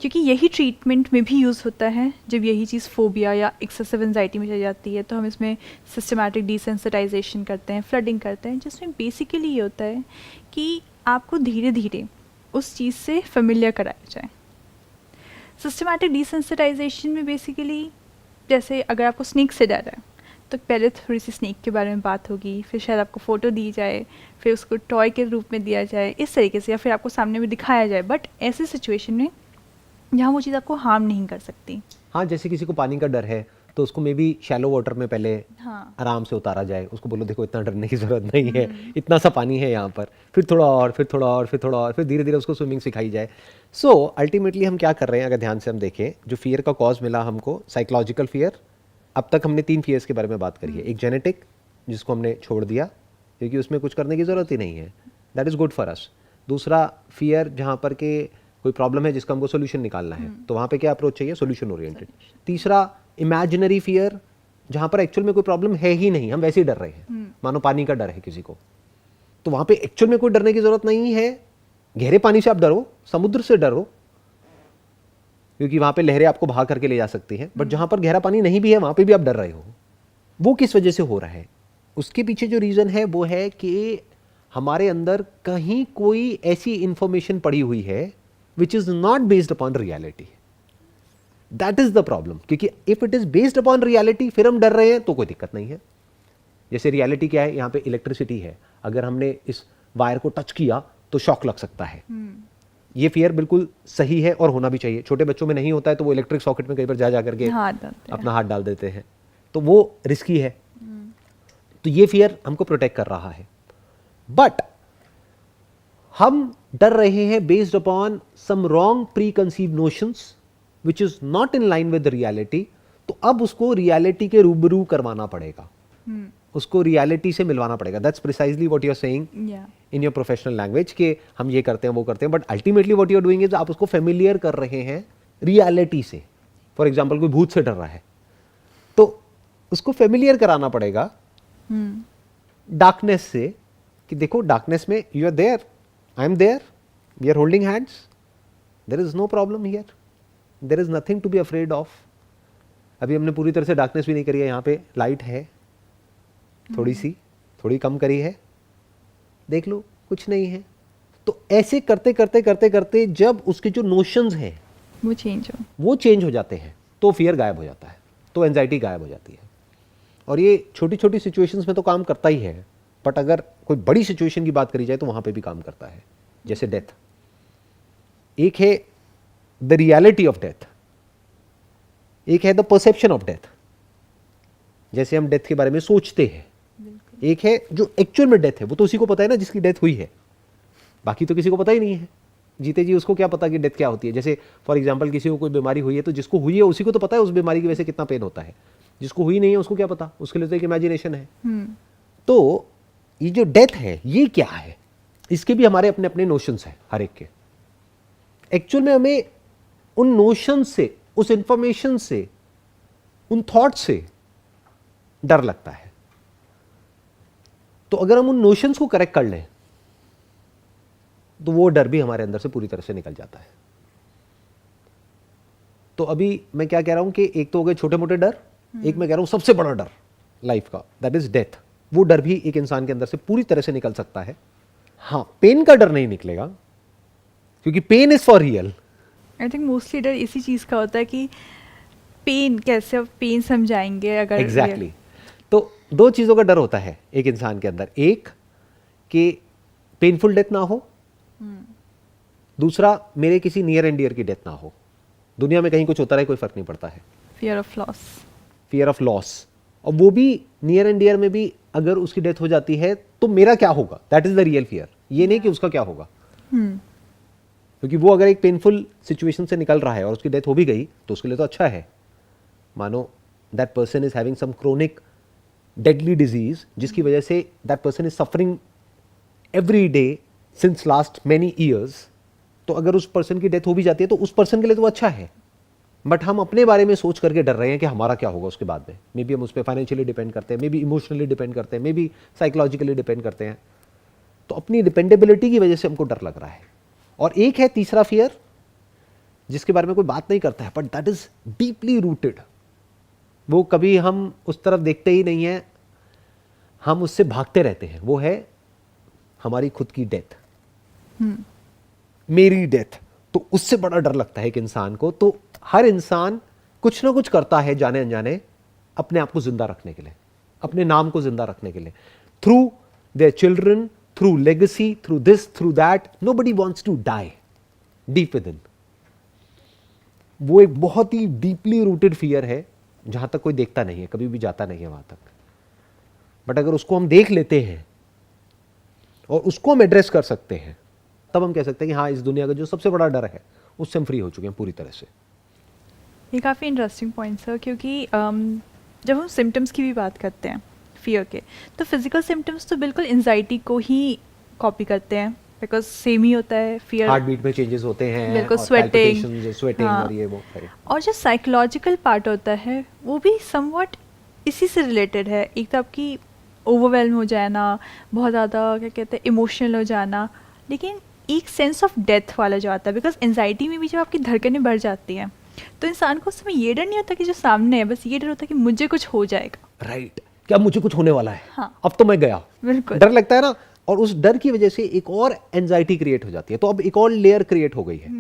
क्योंकि यही ट्रीटमेंट में भी यूज़ होता है जब यही चीज़ फोबिया या एक्सेसिव एंजाइटी में चली जाती है, तो हम इसमें सिस्टमैटिक डिसेंसिटाइजेशन करते हैं, फ्लडिंग करते हैं, जिसमें बेसिकली ये होता है कि आपको धीरे धीरे उस चीज़ से फेमिलियर कराया जाए। सिस्टमैटिक डिसेंसिटाइजेशन में बेसिकली, जैसे अगर आपको स्नेक से डर है तो पहले थोड़ी सी स्नेक के बारे में बात होगी, फिर शायद आपको फ़ोटो दी जाए, फिर उसको टॉय के रूप में दिया जाए, इस तरीके से, या फिर आपको सामने में दिखाया जाए, बट ऐसे सिचुएशन में जहाँ वो चीज़ आपको हार्म नहीं कर सकती। हाँ, जैसे किसी को पानी का डर है तो उसको मे बी शैलो वाटर में पहले आराम से उतारा जाए, उसको बोलो देखो इतना डरने की जरूरत नहीं है, इतना सा पानी है यहाँ पर, फिर थोड़ा और, फिर थोड़ा और, फिर थोड़ा और, फिर धीरे धीरे उसको स्विमिंग सिखाई जाए। सो अल्टीमेटली हम क्या कर रहे हैं, अगर ध्यान से हम देखें, जो फियर का कॉज मिला हमको, साइकोलॉजिकल फियर। अब तक हमने 3 फियर्स के बारे में बात करी है। एक जेनेटिक, जिसको हमने छोड़ दिया क्योंकि उसमें कुछ करने की ज़रूरत ही नहीं है, that is good for us. दूसरा फियर जहाँ पर के कोई प्रॉब्लम है जिसका हमको सोल्यूशन निकालना है, तो वहाँ पे क्या अप्रोच चाहिए, सोल्यूशन ओरिएंटेड। तीसरा इमेजिनरी फियर, जहाँ पर एक्चुअल में कोई प्रॉब्लम है ही नहीं, हम वैसे ही डर रहे हैं, मानो पानी का डर है किसी को, तो वहाँ पे एक्चुअल में कोई डरने की जरूरत नहीं है। गहरे पानी से आप डरो, समुद्र से डरो, क्योंकि वहाँ पे लहरें आपको बहा करके ले जा सकती हैं, बट जहाँ पर गहरा पानी नहीं भी है वहाँ पे भी आप डर रहे हो। वो किस वजह से हो रहा है? उसके पीछे जो रीज़न है वो है कि हमारे अंदर कहीं कोई ऐसी इंफॉर्मेशन पड़ी हुई है which is not based upon reality. That is the problem, क्योंकि if it is based upon reality फिर हम डर रहे हैं तो कोई दिक्कत नहीं है। जैसे रियलिटी क्या है, यहाँ पे इलेक्ट्रिसिटी है, अगर हमने इस वायर को टच किया तो शॉक लग सकता है। ये फियर बिल्कुल सही है और होना भी चाहिए। छोटे बच्चों में नहीं होता है तो वो इलेक्ट्रिक सॉकेट में कई बार जा करके अपना हाथ डाल देते हैं, तो वो रिस्की है। तो ये फियर हमको प्रोटेक्ट कर रहा है, बट हम डर रहे हैं based upon some wrong pre conceive notions which is not in line with reality. तो अब उसको रियलिटी के रूबरू करवाना पड़ेगा, उसको रियलिटी से मिलवाना पड़ेगा। That's precisely what you are saying in your professional language कि हम ये करते हैं वो करते हैं, but ultimately what you are doing is आप उसको फेमिलियर कर रहे हैं रियलिटी से। फॉर एग्जांपल कोई भूत से डर रहा है तो उसको फेमिलियर कराना पड़ेगा डार्कनेस से, कि देखो डार्कनेस में you are there, I am there, we are holding hands, there is no problem here, there is nothing to be afraid of. अभी हमने पूरी तरह से डार्कनेस भी नहीं करी है, यहाँ पे लाइट है, थोड़ी कम करी है, देख लो कुछ नहीं है। तो ऐसे करते करते करते करते जब उसके जो नोशंस हैं वो चेंज हो जाते हैं तो फियर गायब हो जाता है, तो एंजाइटी गायब हो जाती है। और ये छोटी छोटी सिचुएशंस में तो काम करता ही है, बट अगर कोई बड़ी सिचुएशन की बात करी जाए तो वहां पे भी काम करता है। जैसे डेथ, एक है द रियलिटी ऑफ डेथ, एक है द परसेप्शन ऑफ डेथ, जैसे हम डेथ के बारे में सोचते हैं। एक है जो एक्चुअल में डेथ है, वो तो उसी को पता है ना जिसकी डेथ हुई है, बाकी तो किसी को पता ही नहीं है। जीते जी उसको क्या पता कि डेथ क्या होती है। जैसे फॉर एग्जांपल किसी को कोई बीमारी हुई है तो जिसको हुई है उसी को तो पता है उस बीमारी की वजह से कितना पेन होता है, जिसको हुई नहीं है उसको क्या पता, उसके लिए तो एक इमेजिनेशन है। तो ये जो डेथ है ये क्या है, इसके भी हमारे अपने अपने नोशंस हैं हर एक के। एक्चुअल में हमें उन नोशन से, उस इंफॉर्मेशन से, उन थॉट से डर लगता है। तो अगर हम उन नोशंस को करेक्ट कर लें तो वो डर भी हमारे अंदर से पूरी तरह से निकल जाता है। तो अभी मैं क्या कह रहा हूं कि एक तो हो गए छोटे मोटे डर, एक मैं कह रहा हूं सबसे बड़ा डर लाइफ का, दैट इज डेथ। वो डर भी एक इंसान के अंदर से पूरी तरह से निकल सकता है। हाँ, पेन का डर नहीं निकलेगा क्योंकि pain is for real. I think mostly डर इसी चीज़ का होता है कि पेन कैसे, अब पेन समझाएंगे अगर एग्जैक्टली तो दो चीज़ों का डर होता है एक इंसान के अंदर, एक कि पेनफुल डेथ ना हो, दूसरा मेरे किसी नियर एंड डियर की डेथ ना हो। दुनिया में कहीं कुछ होता रहे कोई फर्क नहीं पड़ता है, fear of loss, fear of loss. और वो भी नियर एंड डियर में भी अगर उसकी डेथ हो जाती है तो मेरा क्या होगा, that is the real fear. ये नहीं कि उसका क्या होगा, क्योंकि वो अगर एक पेनफुल सिचुएशन से निकल रहा है और उसकी डेथ हो भी गई तो उसके लिए तो अच्छा है। मानो that person is having some chronic deadly disease जिसकी वजह से that person is suffering every day since last many years, तो अगर उस पर्सन की डेथ हो भी जाती है तो उस पर्सन के लिए तो अच्छा है। बट हम अपने बारे में सोच करके डर रहे हैं कि हमारा क्या होगा उसके बाद में। मे बी हम उस पर फाइनेंशियली डिपेंड करते हैं, मे बी इमोशनली डिपेंड करते हैं, मे बी साइकोलॉजिकली डिपेंड करते हैं। तो अपनी डिपेंडेबिलिटी की वजह से हमको डर लग रहा है। और एक है तीसरा फियर जिसके बारे में कोई बात नहीं करता है, but that is deeply rooted. वो कभी हम उस तरफ देखते ही नहीं है, हम उससे भागते रहते हैं। वो है हमारी खुद की डेथ, मेरी डेथ। तो उससे बड़ा डर लगता है एक इंसान को। तो हर इंसान कुछ ना कुछ करता है जाने अनजाने अपने आप को जिंदा रखने के लिए, अपने नाम को जिंदा रखने के लिए, through their children, through legacy, through this, through that. Nobody wants to die deep within. वो एक बहुत ही डीपली रूटेड फियर है जहां तक कोई देखता नहीं है, कभी भी जाता नहीं है वहां तक। बट अगर उसको हम देख लेते हैं और उसको हम एड्रेस कर सकते हैं तब हम कह सकते हैं कि हाँ, इस दुनिया का जो सबसे बड़ा डर है उससे हम फ्री हो चुके हैं पूरी तरह से। ये काफ़ी इंटरेस्टिंग पॉइंट सर, क्योंकि जब हम सिम्टम्स की भी बात करते हैं फियर के, तो फिजिकल सिम्टम्स तो बिल्कुल एंजाइटी को ही कॉपी करते हैं, बिकॉज सेम ही होता है। फियर, हार्ट बीट में चेंजेस होते हैं, बिल्कुल, स्वेटिंग हाँ, और ये वो। और जो साइकोलॉजिकल पार्ट होता है वो भी समवॉट इसी से रिलेटेड है। एक तो आपकी ओवरवेल्म हो जाना, बहुत ज़्यादा क्या कहते हैं इमोशनल हो जाना, लेकिन एक सेंस ऑफ डेथ वाला जो आता है, बिकॉज एंजाइटी में भी जब आपकी धड़कनें बढ़ जाती हैं तो इंसान को उस समय ये डर नहीं होता कि जो सामने है, बस ये डर होता है कि मुझे कुछ हो जाएगा। राइट, क्या मुझे कुछ होने वाला है, हाँ। अब तो मैं गया, बिल्कुल। डर लगता है ना। और उस डर की वजह से एक और एंजाइटी क्रिएट हो जाती है, तो अब एक और लेयर क्रिएट हो गई है।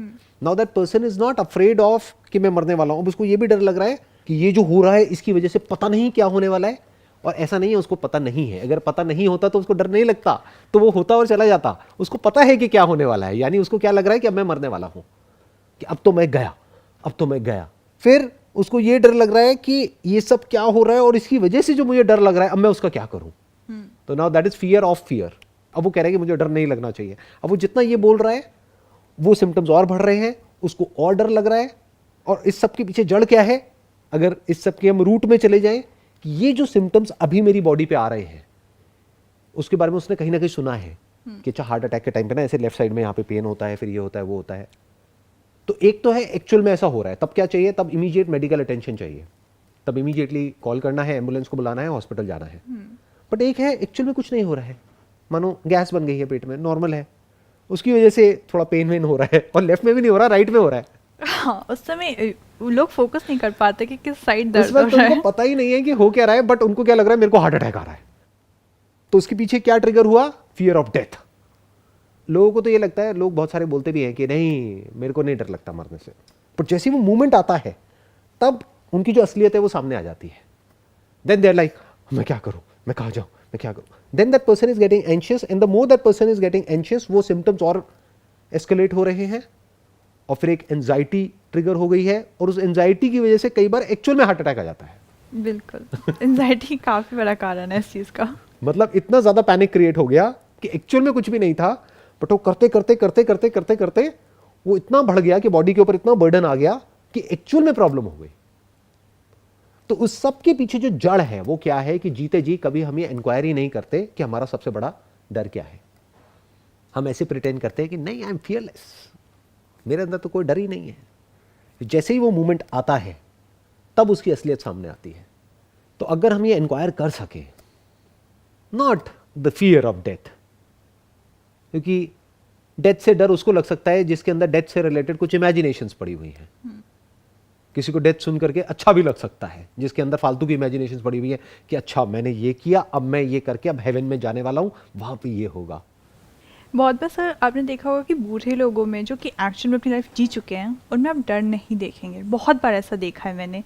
Now that person is not afraid of कि मैं मरने वाला हूं, अब उसको ये भी डर लग रहा है कि ये जो हो रहा है इसकी वजह से पता नहीं क्या होने वाला है। और ऐसा नहीं है उसको पता नहीं है, अगर पता नहीं होता तो उसको डर नहीं लगता, तो वो होता और चला जाता। उसको पता है कि क्या होने वाला है, यानी उसको क्या लग रहा है कि अब मैं मरने वाला हूं, कि अब तो मैं गया, अब तो मैं गया। फिर उसको ये डर लग रहा है कि ये सब क्या हो रहा है और इसकी वजह से जो मुझे डर लग रहा है अब मैं उसका क्या करूं। तो now that is fear of fear. अब वो कह रहा है कि मुझे डर नहीं लगना चाहिए। अब वो जितना ये बोल रहा है वो सिम्टम्स और बढ़ रहे हैं, उसको और डर लग रहा है। और इस सब के पीछे जड़ क्या है, अगर इस सब के हम रूट में चले जाएं कि ये जो सिम्टम्स अभी मेरी बॉडी पे आ रहे हैं उसके बारे में उसने कहीं ना कहीं सुना है कि अच्छा हार्ट अटैक के टाइम पे ना ऐसे लेफ्ट साइड में यहाँ पे पेन होता है, फिर ये होता है वो होता है। तो एक तो है एक्चुअल में ऐसा हो रहा है, तब क्या चाहिए, तब इमीडिएट मेडिकल अटेंशन चाहिए, तब इमीडिएटली कॉल करना है, एम्बुलेंस को बुलाना है, हॉस्पिटल जाना है। बट एक है एक्चुअल में कुछ नहीं हो रहा है, मानो गैस बन गई है पेट में, नॉर्मल है, उसकी वजह से थोड़ा पेन वेन हो रहा है, और लेफ्ट में भी नहीं हो रहा, राइट में हो रहा है। हाँ, उस समय लोग फोकस नहीं कर पाते कि किस साइड इस दर्द हो वक्त रहा है। उनको पता ही नहीं है कि हो क्या रहा है, बट उनको क्या लग रहा है मेरे को हार्ट अटैक आ रहा है। तो उसके पीछे क्या ट्रिगर हुआ, फियर ऑफ डेथ। लोगों को तो ये लगता है, लोग बहुत सारे बोलते भी हैं कि नहीं मेरे को नहीं डर लगता मरने से, पर जैसे वो मूवमेंट आता है तब उनकी जो असलियत है वो सामने आ जाती है। देन दे आर लाइक मैं क्या करूं, मैं कहां जाऊं, मैं क्या करूं। Then that person is getting anxious, and the more that person is getting anxious वो सिम्टम्स और एस्केलेट हो रहे हैं, और फिर एक एंजाइटी ट्रिगर हो गई है, और उस एंजाइटी की वजह से कई बार एक्चुअल में हार्ट अटैक आ जाता है। बिल्कुल, एंजाइटी काफी बड़ा कारण है इस चीज का। मतलब इतना ज्यादा पैनिक क्रिएट हो गया कि एक्चुअल में कुछ भी नहीं था, बट वो करते करते करते करते करते करते वो इतना बढ़ गया कि बॉडी के ऊपर इतना बर्डन आ गया कि एक्चुअल में प्रॉब्लम हो गई। तो उस सब के पीछे जो जड़ है वो क्या है कि जीते जी कभी हम ये इंक्वायरी नहीं करते कि हमारा सबसे बड़ा डर क्या है। हम ऐसे प्रिटेंड करते हैं कि नहीं आई एम फियरलेस, मेरे अंदर तो कोई डर ही नहीं है। जैसे ही वो मूवमेंट आता है तब उसकी असलियत सामने आती है। तो अगर हम ये इंक्वायर कर सके, not the fear of death, क्योंकि डेथ से डर उसको लग सकता है जिसके अंदर डेथ से रिलेटेड कुछ इमेजिनेशंस पड़ी हुई हैं। किसी को डेथ सुन करके अच्छा भी लग सकता है जिसके अंदर फालतू की इमेजिनेशंस पड़ी हुई है कि अच्छा मैंने ये किया, अब मैं ये करके अब हेवन में जाने वाला हूं, वहां पे ये होगा। बहुत बार सर आपने देखा होगा कि बूढ़े लोगों में जो कि एक्चुअल में अपनी लाइफ जी चुके हैं उनमें आप डर नहीं देखेंगे। बहुत बार ऐसा देखा है मैंने।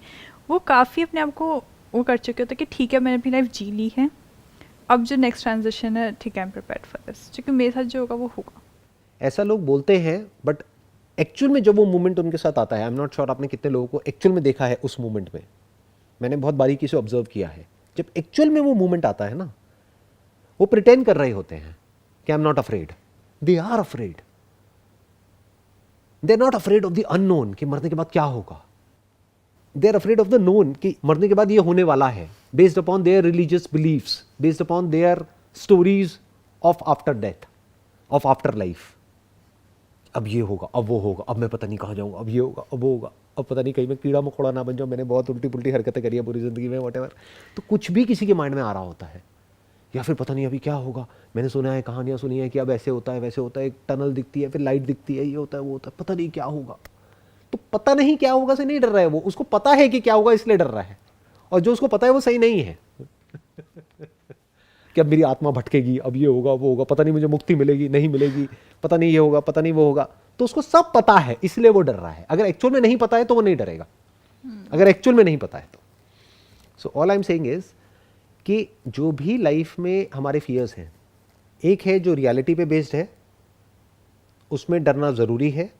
वो काफ़ी अपने आप को वो कर चुके होते हैं कि ठीक है मैंने अपनी लाइफ जी ली है, अब जो नेक्स्ट ट्रांजिशन है ठीक है I am prepared for this, क्योंकि मेरे साथ जो होगा वो होगा। ऐसा लोग बोलते हैं, बट एक्चुअल में जब वो मूवमेंट उनके साथ आता है, आई एम नॉट श्योर आपने कितने लोगों को एक्चुअल में देखा है उस मूवमेंट में। मैंने बहुत बारीकी से ऑब्जर्व किया है, जब एक्चुअल में वो मूवमेंट आता है ना, वो प्रिटेंड कर रहे होते हैं कि I am not afraid. They are afraid, they are not afraid of the unknown कि मरने के बाद क्या होगा। They are afraid of the known कि मरने के बाद ये होने वाला है, based upon their religious beliefs, based upon their stories of after death, of afterlife. अब ये होगा, अब वो होगा, अब मैं पता नहीं कहाँ जाऊंगा, अब ये होगा, अब वो होगा, अब पता नहीं कहीं मैं कीड़ा मकोड़ा ना बन जाऊं, मैंने बहुत उल्टी पुल्टी हरकतें करी है पूरी जिंदगी में, व्हाटएवर। तो कुछ भी किसी के माइंड में आ रहा होता है, या फिर पता नहीं अभी क्या होगा। मैंने सुना है, कहानियां सुनी है कि अब ऐसे होता है वैसे होता है, एक टनल दिखती है, फिर लाइट दिखती है, ये होता है वो होता है, पता नहीं क्या होगा। तो पता नहीं क्या होगा से नहीं डर रहा है वो, उसको पता है कि क्या होगा इसलिए डर रहा है। और जो उसको पता है वो सही नहीं है कि अब मेरी आत्मा भटकेगी, अब ये होगा वो होगा, पता नहीं मुझे मुक्ति मिलेगी नहीं मिलेगी, पता नहीं ये होगा पता नहीं वो होगा। तो उसको सब पता है इसलिए वो डर रहा है। अगर एक्चुअल में नहीं पता है तो वो नहीं डरेगा, अगर एक्चुअल में नहीं पता है तो। So all I am saying is कि जो भी लाइफ में हमारे फियर्स हैं, एक है जो रियलिटी पे बेस्ड है, उसमें डरना ज़रूरी है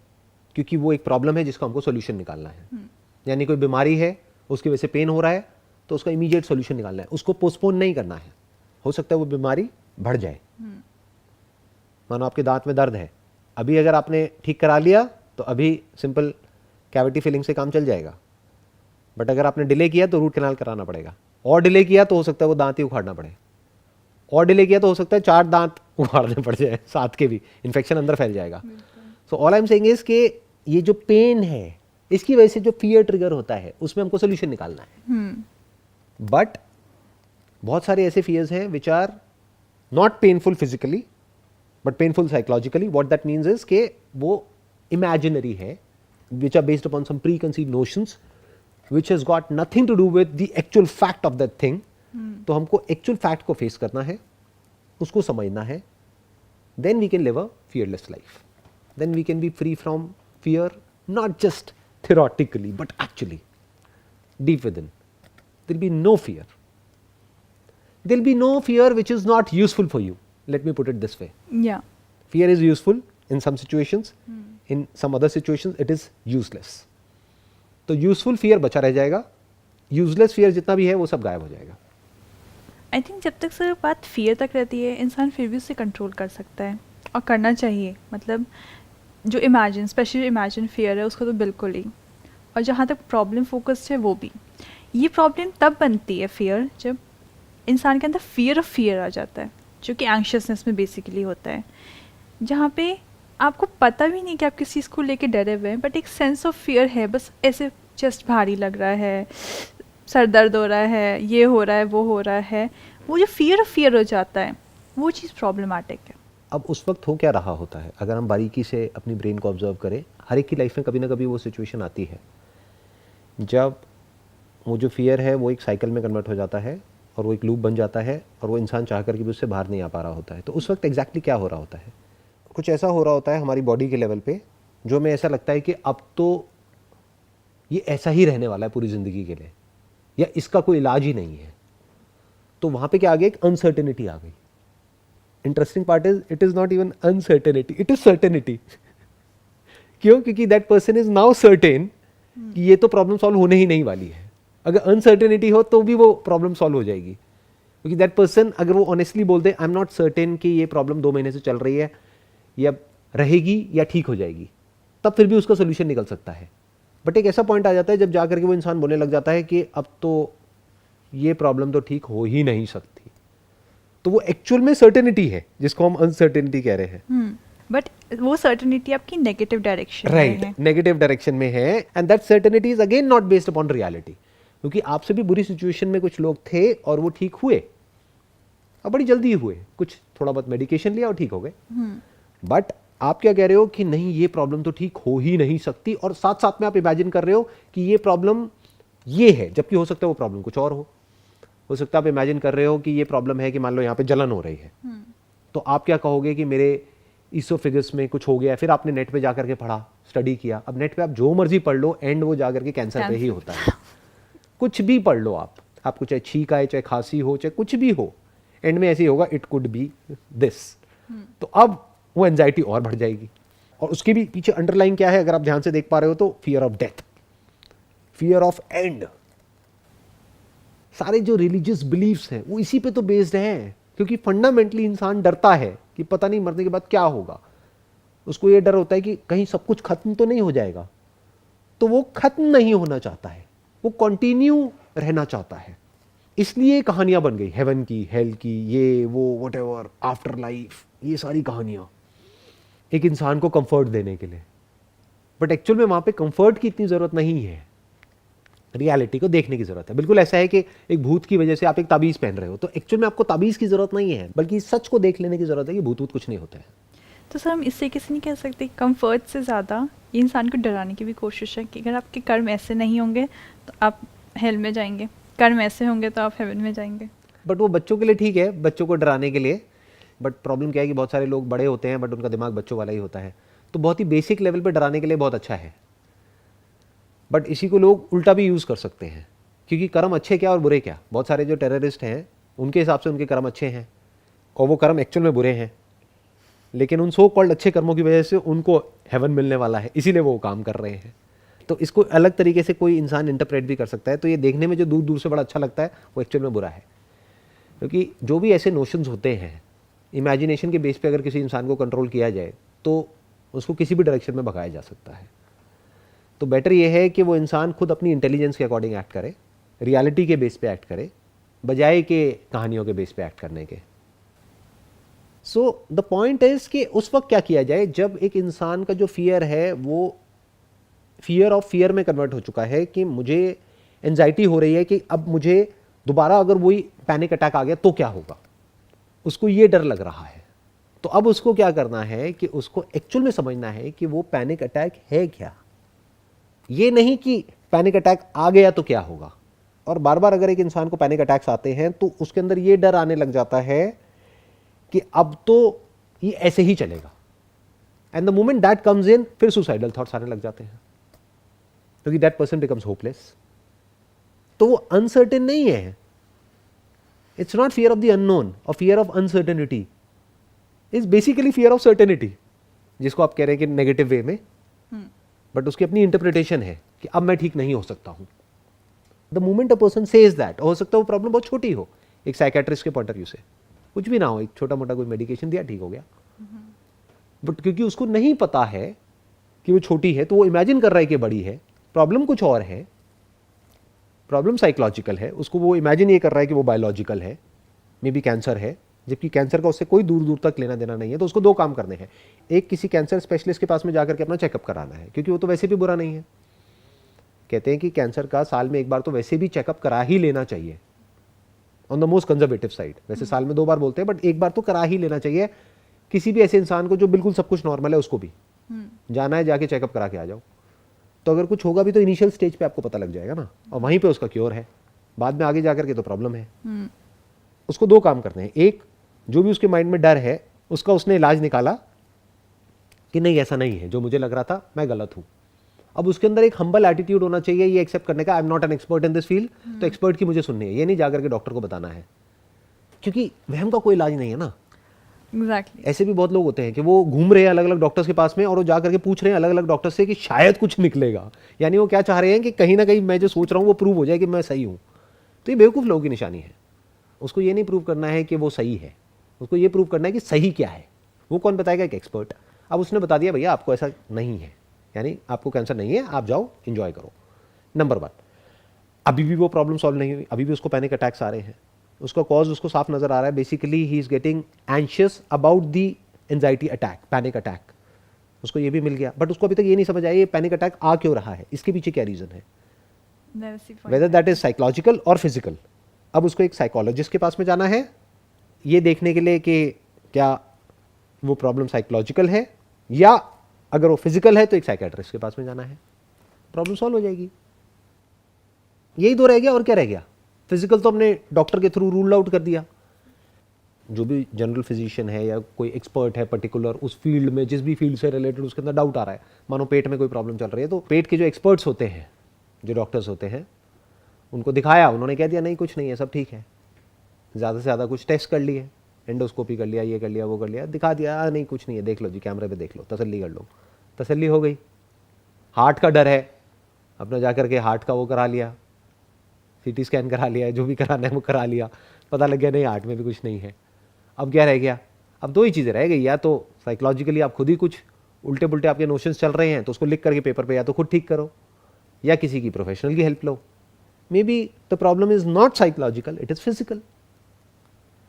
क्योंकि वो एक प्रॉब्लम है जिसका हमको सोल्यूशन निकालना है। यानी कोई बीमारी है, उसकी वजह से पेन हो रहा है, तो उसका इमीडिएट सोल्यूशन निकालना है, उसको पोस्टपोन नहीं करना है। हो सकता है वो बीमारी बढ़ जाए। मानो आपके दांत में दर्द है, अभी अगर आपने ठीक करा लिया तो अभी सिंपल कैविटी फिलिंग से काम चल जाएगा, बट अगर आपने डिले किया तो रूट कैनाल कराना पड़ेगा, और डिले किया तो हो सकता है वो दांत ही उखाड़ना पड़े, और डिले किया तो हो सकता है 4 दांत उखाड़ने पड़ जाए साथ के भी, इन्फेक्शन अंदर फैल जाएगा। So all I am saying is कि ये जो पेन है इसकी वजह से जो फियर ट्रिगर होता है उसमें हमको सोल्यूशन निकालना है। बट बहुत सारे ऐसे फियर्स हैं which are not painful physically but painful psychologically. What that means is कि वो इमेजिनरी है, which are based upon some preconceived notions which has got nothing to do with the actual fact of that thing. तो हमको actual fact को face करना है, उसको समझना है, then we can live a fearless life. Then we can be free from fear, not just theoretically but actually deep within. There will be no fear. There will be no fear which is not useful for you. Let me put it this way. Yeah. Fear is useful in some situations, in some other situations it is useless. तो useful fear बचा रह जाएगा, useless fear जितना भी है वो सब गायब हो जाएगा. आई थिंक जब तक सर बात फियर तक रहती है इंसान फिर भी उसे कंट्रोल कर सकता है और करना चाहिए. मतलब जो स्पेशली इमेजिन फियर है उसको तो बिल्कुल ही. और जहाँ तक प्रॉब्लम फोकस्ड है वो भी. ये प्रॉब्लम तब बनती है फियर जब इंसान के अंदर फियर ऑफ फियर आ जाता है, जो कि एंग्शियसनेस में बेसिकली होता है, जहाँ पे आपको पता भी नहीं कि आप किस चीज़ को लेके डरे हुए हैं, बट एक सेंस ऑफ फियर है. बस ऐसे चेस्ट भारी लग रहा है, सर दर्द हो रहा है, ये हो रहा है, वो हो रहा है. वो जो फियर ऑफ फियर हो जाता है वो चीज़ प्रॉब्लमैटिक है. अब उस वक्त हो क्या रहा होता है, अगर हम बारीकी से अपनी ब्रेन को ऑब्जर्व करें, हर एक की लाइफ में कभी ना कभी वो सिचुएशन आती है जब वो जो फियर है वो एक साइकिल में कन्वर्ट हो जाता है और वो एक लूप बन जाता है और वो इंसान चाह कर के भी उससे बाहर नहीं आ पा रहा होता है. तो उस वक्त एग्जैक्टली क्या हो रहा होता है, कुछ ऐसा हो रहा होता है हमारी बॉडी के लेवल पे जो हमें ऐसा लगता है कि अब तो ये ऐसा ही रहने वाला है पूरी ज़िंदगी के लिए, या इसका कोई इलाज ही नहीं है. तो वहाँ पे क्या आ गया, एक अनसर्टेनिटी आ गई. Interesting part is it is not even uncertainty, it is certainty. क्यों? क्योंकि that person is now certain कि ये तो प्रॉब्लम सॉल्व होने ही नहीं वाली है. अगर अनसर्टेनिटी हो तो भी वो प्रॉब्लम सॉल्व हो जाएगी, क्योंकि दैट पर्सन अगर वो ऑनेस्टली बोल दे आई एम नॉट सर्टेन कि ये प्रॉब्लम 2 महीने से चल रही है या रहेगी या ठीक हो जाएगी, तब फिर भी उसका सोल्यूशन निकल सकता है. बट एक ऐसा पॉइंट आ जाता है जब जा करके वो इंसान बोलने लग जाता है कि अब तो ये प्रॉब्लम तो ठीक हो ही नहीं सकती. तो वो एक्चुअल में सर्टेनिटी है जिसको हम अनसर्टेनिटी कह रहे हैं. बट वो सर्टेनिटी आपकी नेगेटिव डायरेक्शन में है. राइट, नेगेटिव डायरेक्शन में है. And that certainty is again not based upon reality, क्योंकि आपसे भी बुरी सिचुएशन में कुछ लोग थे और वो ठीक हुए और बड़ी जल्दी हुए, कुछ थोड़ा बहुत मेडिकेशन लिया और ठीक हो गए. बट आप क्या कह रहे हो कि नहीं ये प्रॉब्लम तो ठीक हो ही नहीं सकती, और साथ साथ में आप इमेजिन कर रहे हो कि ये प्रॉब्लम ये है, जबकि हो सकता है वो प्रॉब्लम कुछ और हो सकता है आप इमेजिन कर रहे हो कि ये प्रॉब्लम है कि मान लो यहाँ पे जलन हो रही है. तो आप क्या कहोगे कि मेरे ईसोफेगस में कुछ हो गया. फिर आपने नेट पे जाकर के पढ़ा, स्टडी किया. अब नेट पे आप जो मर्जी पढ़ लो, एंड वो जाकर के कैंसर पे ही होता है. कुछ भी पढ़ लो आपको चाहे छींक आए, चाहे खांसी हो, चाहे कुछ भी हो, एंड में ऐसे ही होगा, इट कुड बी दिस. तो अब वो एंजाइटी और बढ़ जाएगी. और उसके भी पीछे अंडरलाइन क्या है अगर आप ध्यान से देख पा रहे हो तो fear of death, fear of and. सारे जो रिलीजियस बिलीफ्स हैं वो इसी पे तो बेस्ड हैं, क्योंकि फंडामेंटली इंसान डरता है कि पता नहीं मरने के बाद क्या होगा. उसको ये डर होता है कि कहीं सब कुछ खत्म तो नहीं हो जाएगा. तो वो खत्म नहीं होना चाहता है, वो कंटिन्यू रहना चाहता है. इसलिए कहानियां बन गई, हेवन की, हेल की, ये वो व्हाटएवर, आफ्टर लाइफ, ये सारी कहानियां एक इंसान को कंफर्ट देने के लिए. बट एक्चुअल में वहां पे कंफर्ट की इतनी जरूरत नहीं है, रियलिटी को देखने की जरूरत है. बिल्कुल ऐसा है कि एक भूत की वजह से आप एक ताबीज पहन रहे हो, तो एक्चुअल में आपको ताबीज की जरूरत नहीं है, बल्कि सच को देख लेने की जरूरत है कि भूत कुछ नहीं होता है. तो सर हम इससे किसी नहीं कह सकते कंफर्ट से ज़्यादा ये इंसान को डराने की भी कोशिश है कि अगर आपके कर्म ऐसे नहीं होंगे तो आप हेल में जाएंगे, कर्म ऐसे होंगे तो आप हेवन में जाएंगे. बट वो बच्चों के लिए ठीक है, बच्चों को डराने के लिए. बट प्रॉब्लम क्या है कि बहुत सारे लोग बड़े होते हैं बट उनका दिमाग बच्चों वाला ही होता है. तो बहुत ही बेसिक लेवल पे डराने के लिए बहुत अच्छा है, बट इसी को लोग उल्टा भी यूज़ कर सकते हैं, क्योंकि कर्म अच्छे क्या और बुरे क्या. बहुत सारे जो टेररिस्ट हैं उनके हिसाब से उनके कर्म अच्छे हैं और वो कर्म एक्चुअल में बुरे हैं, लेकिन उन सो कॉल्ड अच्छे कर्मों की वजह से उनको हेवन मिलने वाला है, इसीलिए वो काम कर रहे हैं. तो इसको अलग तरीके से कोई इंसान इंटरप्रेट भी कर सकता है. तो ये देखने में जो दूर दूर से बड़ा अच्छा लगता है वो एक्चुअल में बुरा है, क्योंकि जो भी ऐसे नोशंस होते हैं इमेजिनेशन के बेस पे अगर किसी इंसान को कंट्रोल किया जाए तो उसको किसी भी डायरेक्शन में भगाया जा सकता है. तो बेटर ये है कि वो इंसान खुद अपनी इंटेलिजेंस के अकॉर्डिंग एक्ट करे, रियलिटी के बेस पे एक्ट करे, बजाय कि कहानियों के बेस पे एक्ट करने के. सो द पॉइंट इज कि उस वक्त क्या किया जाए जब एक इंसान का जो फियर है वो फियर ऑफ फियर में कन्वर्ट हो चुका है, कि मुझे एंजाइटी हो रही है कि अब मुझे दोबारा अगर वही पैनिक अटैक आ गया तो क्या होगा. उसको ये डर लग रहा है. तो अब उसको क्या करना है कि उसको एक्चुअल में समझना है कि वो पैनिक अटैक है क्या. ये नहीं कि पैनिक अटैक आ गया तो क्या होगा। और बार बार अगर एक इंसान को पैनिक अटैक्स आते हैं तो उसके अंदर ये डर आने लग जाता है कि अब तो ये ऐसे ही चलेगा, and the moment that comes in, फिर सुसाइडल थॉट्स आने लग जाते हैं, क्योंकि दैट पर्सन बिकम्स होपलेस। तो वो अनसर्टेन नहीं है, it's not fear of the unknown और fear of uncertainty, is basically fear of certainty, जिसको आप कह रहे हैं कि नेगेटिव वे में, बट उसकी अपनी इंटरप्रिटेशन है कि अब मैं ठीक नहीं हो सकता हूं। The moment a person says that, हो सकता है वो प्रॉब्लम बहुत छोटी हो, एक साइकेट्रिस्ट के पॉइंट ऑफ व्यू से कुछ भी ना हो, एक छोटा मोटा कोई मेडिकेशन दिया ठीक हो गया, बट क्योंकि उसको नहीं पता है कि वो छोटी है तो वो इमेजिन कर रहा है कि बड़ी है। प्रॉब्लम कुछ और है, प्रॉब्लम साइकोलॉजिकल है, उसको वो इमेजिन ये कर रहा है कि वो बायोलॉजिकल है, मे बी कैंसर है, जबकि कैंसर का उससे कोई दूर दूर तक लेना देना नहीं है। तो उसको दो काम करने हैं, एक किसी कैंसर स्पेशलिस्ट के पास में जाकर के अपना चेकअप कराना है, क्योंकि वो तो वैसे भी बुरा नहीं है। कहते हैं कि कैंसर का साल में एक बार तो वैसे भी चेकअप करा ही लेना चाहिए, on the most conservative side. वैसे साल में 2 बार बोलते हैं, बट एक बार तो करा ही लेना चाहिए किसी भी ऐसे इंसान को जो बिल्कुल सब कुछ नॉर्मल है, उसको भी जाना है, जाके चेकअप करा के आ जाओ। तो अगर कुछ होगा भी तो इनिशियल स्टेज पे आपको पता लग जाएगा ना, और वहीं पे उसका क्योर है, बाद में आगे जाकर के तो प्रॉब्लम है। उसको दो काम करने हैं, एक जो भी उसके माइंड में डर है उसका उसने इलाज निकाला कि नहीं ऐसा नहीं है, जो मुझे लग रहा था मैं गलत हूं। अब उसके अंदर एक हम्बल एटीट्यूड होना चाहिए, ये एक्सेप्ट करने का, आई am not an expert in this field, तो एक्सपर्ट की मुझे सुननी है, ये नहीं जाकर के डॉक्टर को बताना है, क्योंकि वहम का कोई इलाज नहीं है ना। एग्जैक्टली। ऐसे भी बहुत लोग होते हैं कि वो घूम रहे हैं अलग अलग डॉक्टर्स के पास में और वो जाकर के पूछ रहे हैं अलग अलग डॉक्टर से कि शायद कुछ निकलेगा, यानी वो क्या चाह रहे हैं कि कहीं ना कहीं मैं जो सोच रहा हूँ वो प्रूव हो जाए कि मैं सही हूँ। तो ये बेवकूफ़ लोगों की निशानी है। उसको ये नहीं प्रूव करना है कि वो सही है, उसको ये प्रूव करना है कि सही क्या है। वो कौन बताएगा? एक एक्सपर्ट। अब उसने बता दिया भैया आपको ऐसा नहीं है, यानी आपको कैंसर नहीं है, आप जाओ इंजॉय करो। नंबर 1, अभी भी वो प्रॉब्लम सॉल्व नहीं हुई, अभी भी उसको पैनिक अटैक्स आ रहे हैं। उसका कॉज उसको साफ नजर आ रहा है, basically he is getting anxious about the anxiety attack, panic attack. उसको ये भी मिल गया, बट उसको अभी तक ये नहीं समझ आया ये पैनिक अटैक आ क्यों रहा है, इसके पीछे क्या रीजन है, वेदर दैट इज साइकोलॉजिकल और फिजिकल। अब उसको एक साइकोलॉजिस्ट के पास में जाना है ये देखने के लिए कि क्या वो प्रॉब्लम साइकोलॉजिकल है, या अगर वो फिजिकल है तो एक साइकेट्रिस्ट के पास में जाना है, प्रॉब्लम सॉल्व हो जाएगी। यही दो रह गया, और क्या रह गया? फिजिकल तो हमने डॉक्टर के थ्रू रूल आउट कर दिया, जो भी जनरल फिजिशियन है या कोई एक्सपर्ट है पर्टिकुलर उस फील्ड में, जिस भी फील्ड से रिलेटेड उसके अंदर डाउट आ रहा है, मानो पेट में कोई प्रॉब्लम चल रही है, तो पेट के जो एक्सपर्ट्स होते हैं, जो डॉक्टर्स होते हैं, उनको दिखाया, उन्होंने कह दिया नहीं कुछ नहीं है, सब ठीक है। ज़्यादा से ज़्यादा कुछ टेस्ट कर लिए, एंडोस्कोपी कर लिया, ये कर लिया, वो कर लिया, दिखा दिया नहीं कुछ नहीं है, देख लो जी कैमरे पे देख लो, तसल्ली कर लो, तसल्ली हो गई। हार्ट का डर है, अपना जाकर के हार्ट का वो करा लिया, सीटी स्कैन करा लिया, जो भी कराना है वो करा लिया, पता लग गया नहीं हार्ट में भी कुछ नहीं है। अब क्या रह गया? अब दो ही चीज़ें रह गई, या तो साइकोलॉजिकली आप खुद ही कुछ उल्टे पुल्टे आपके नोशंस चल रहे हैं तो उसको लिख करके पेपर पे या तो खुद ठीक करो, या किसी की प्रोफेशनल की help low. May be the problem is not psychological, it is physical.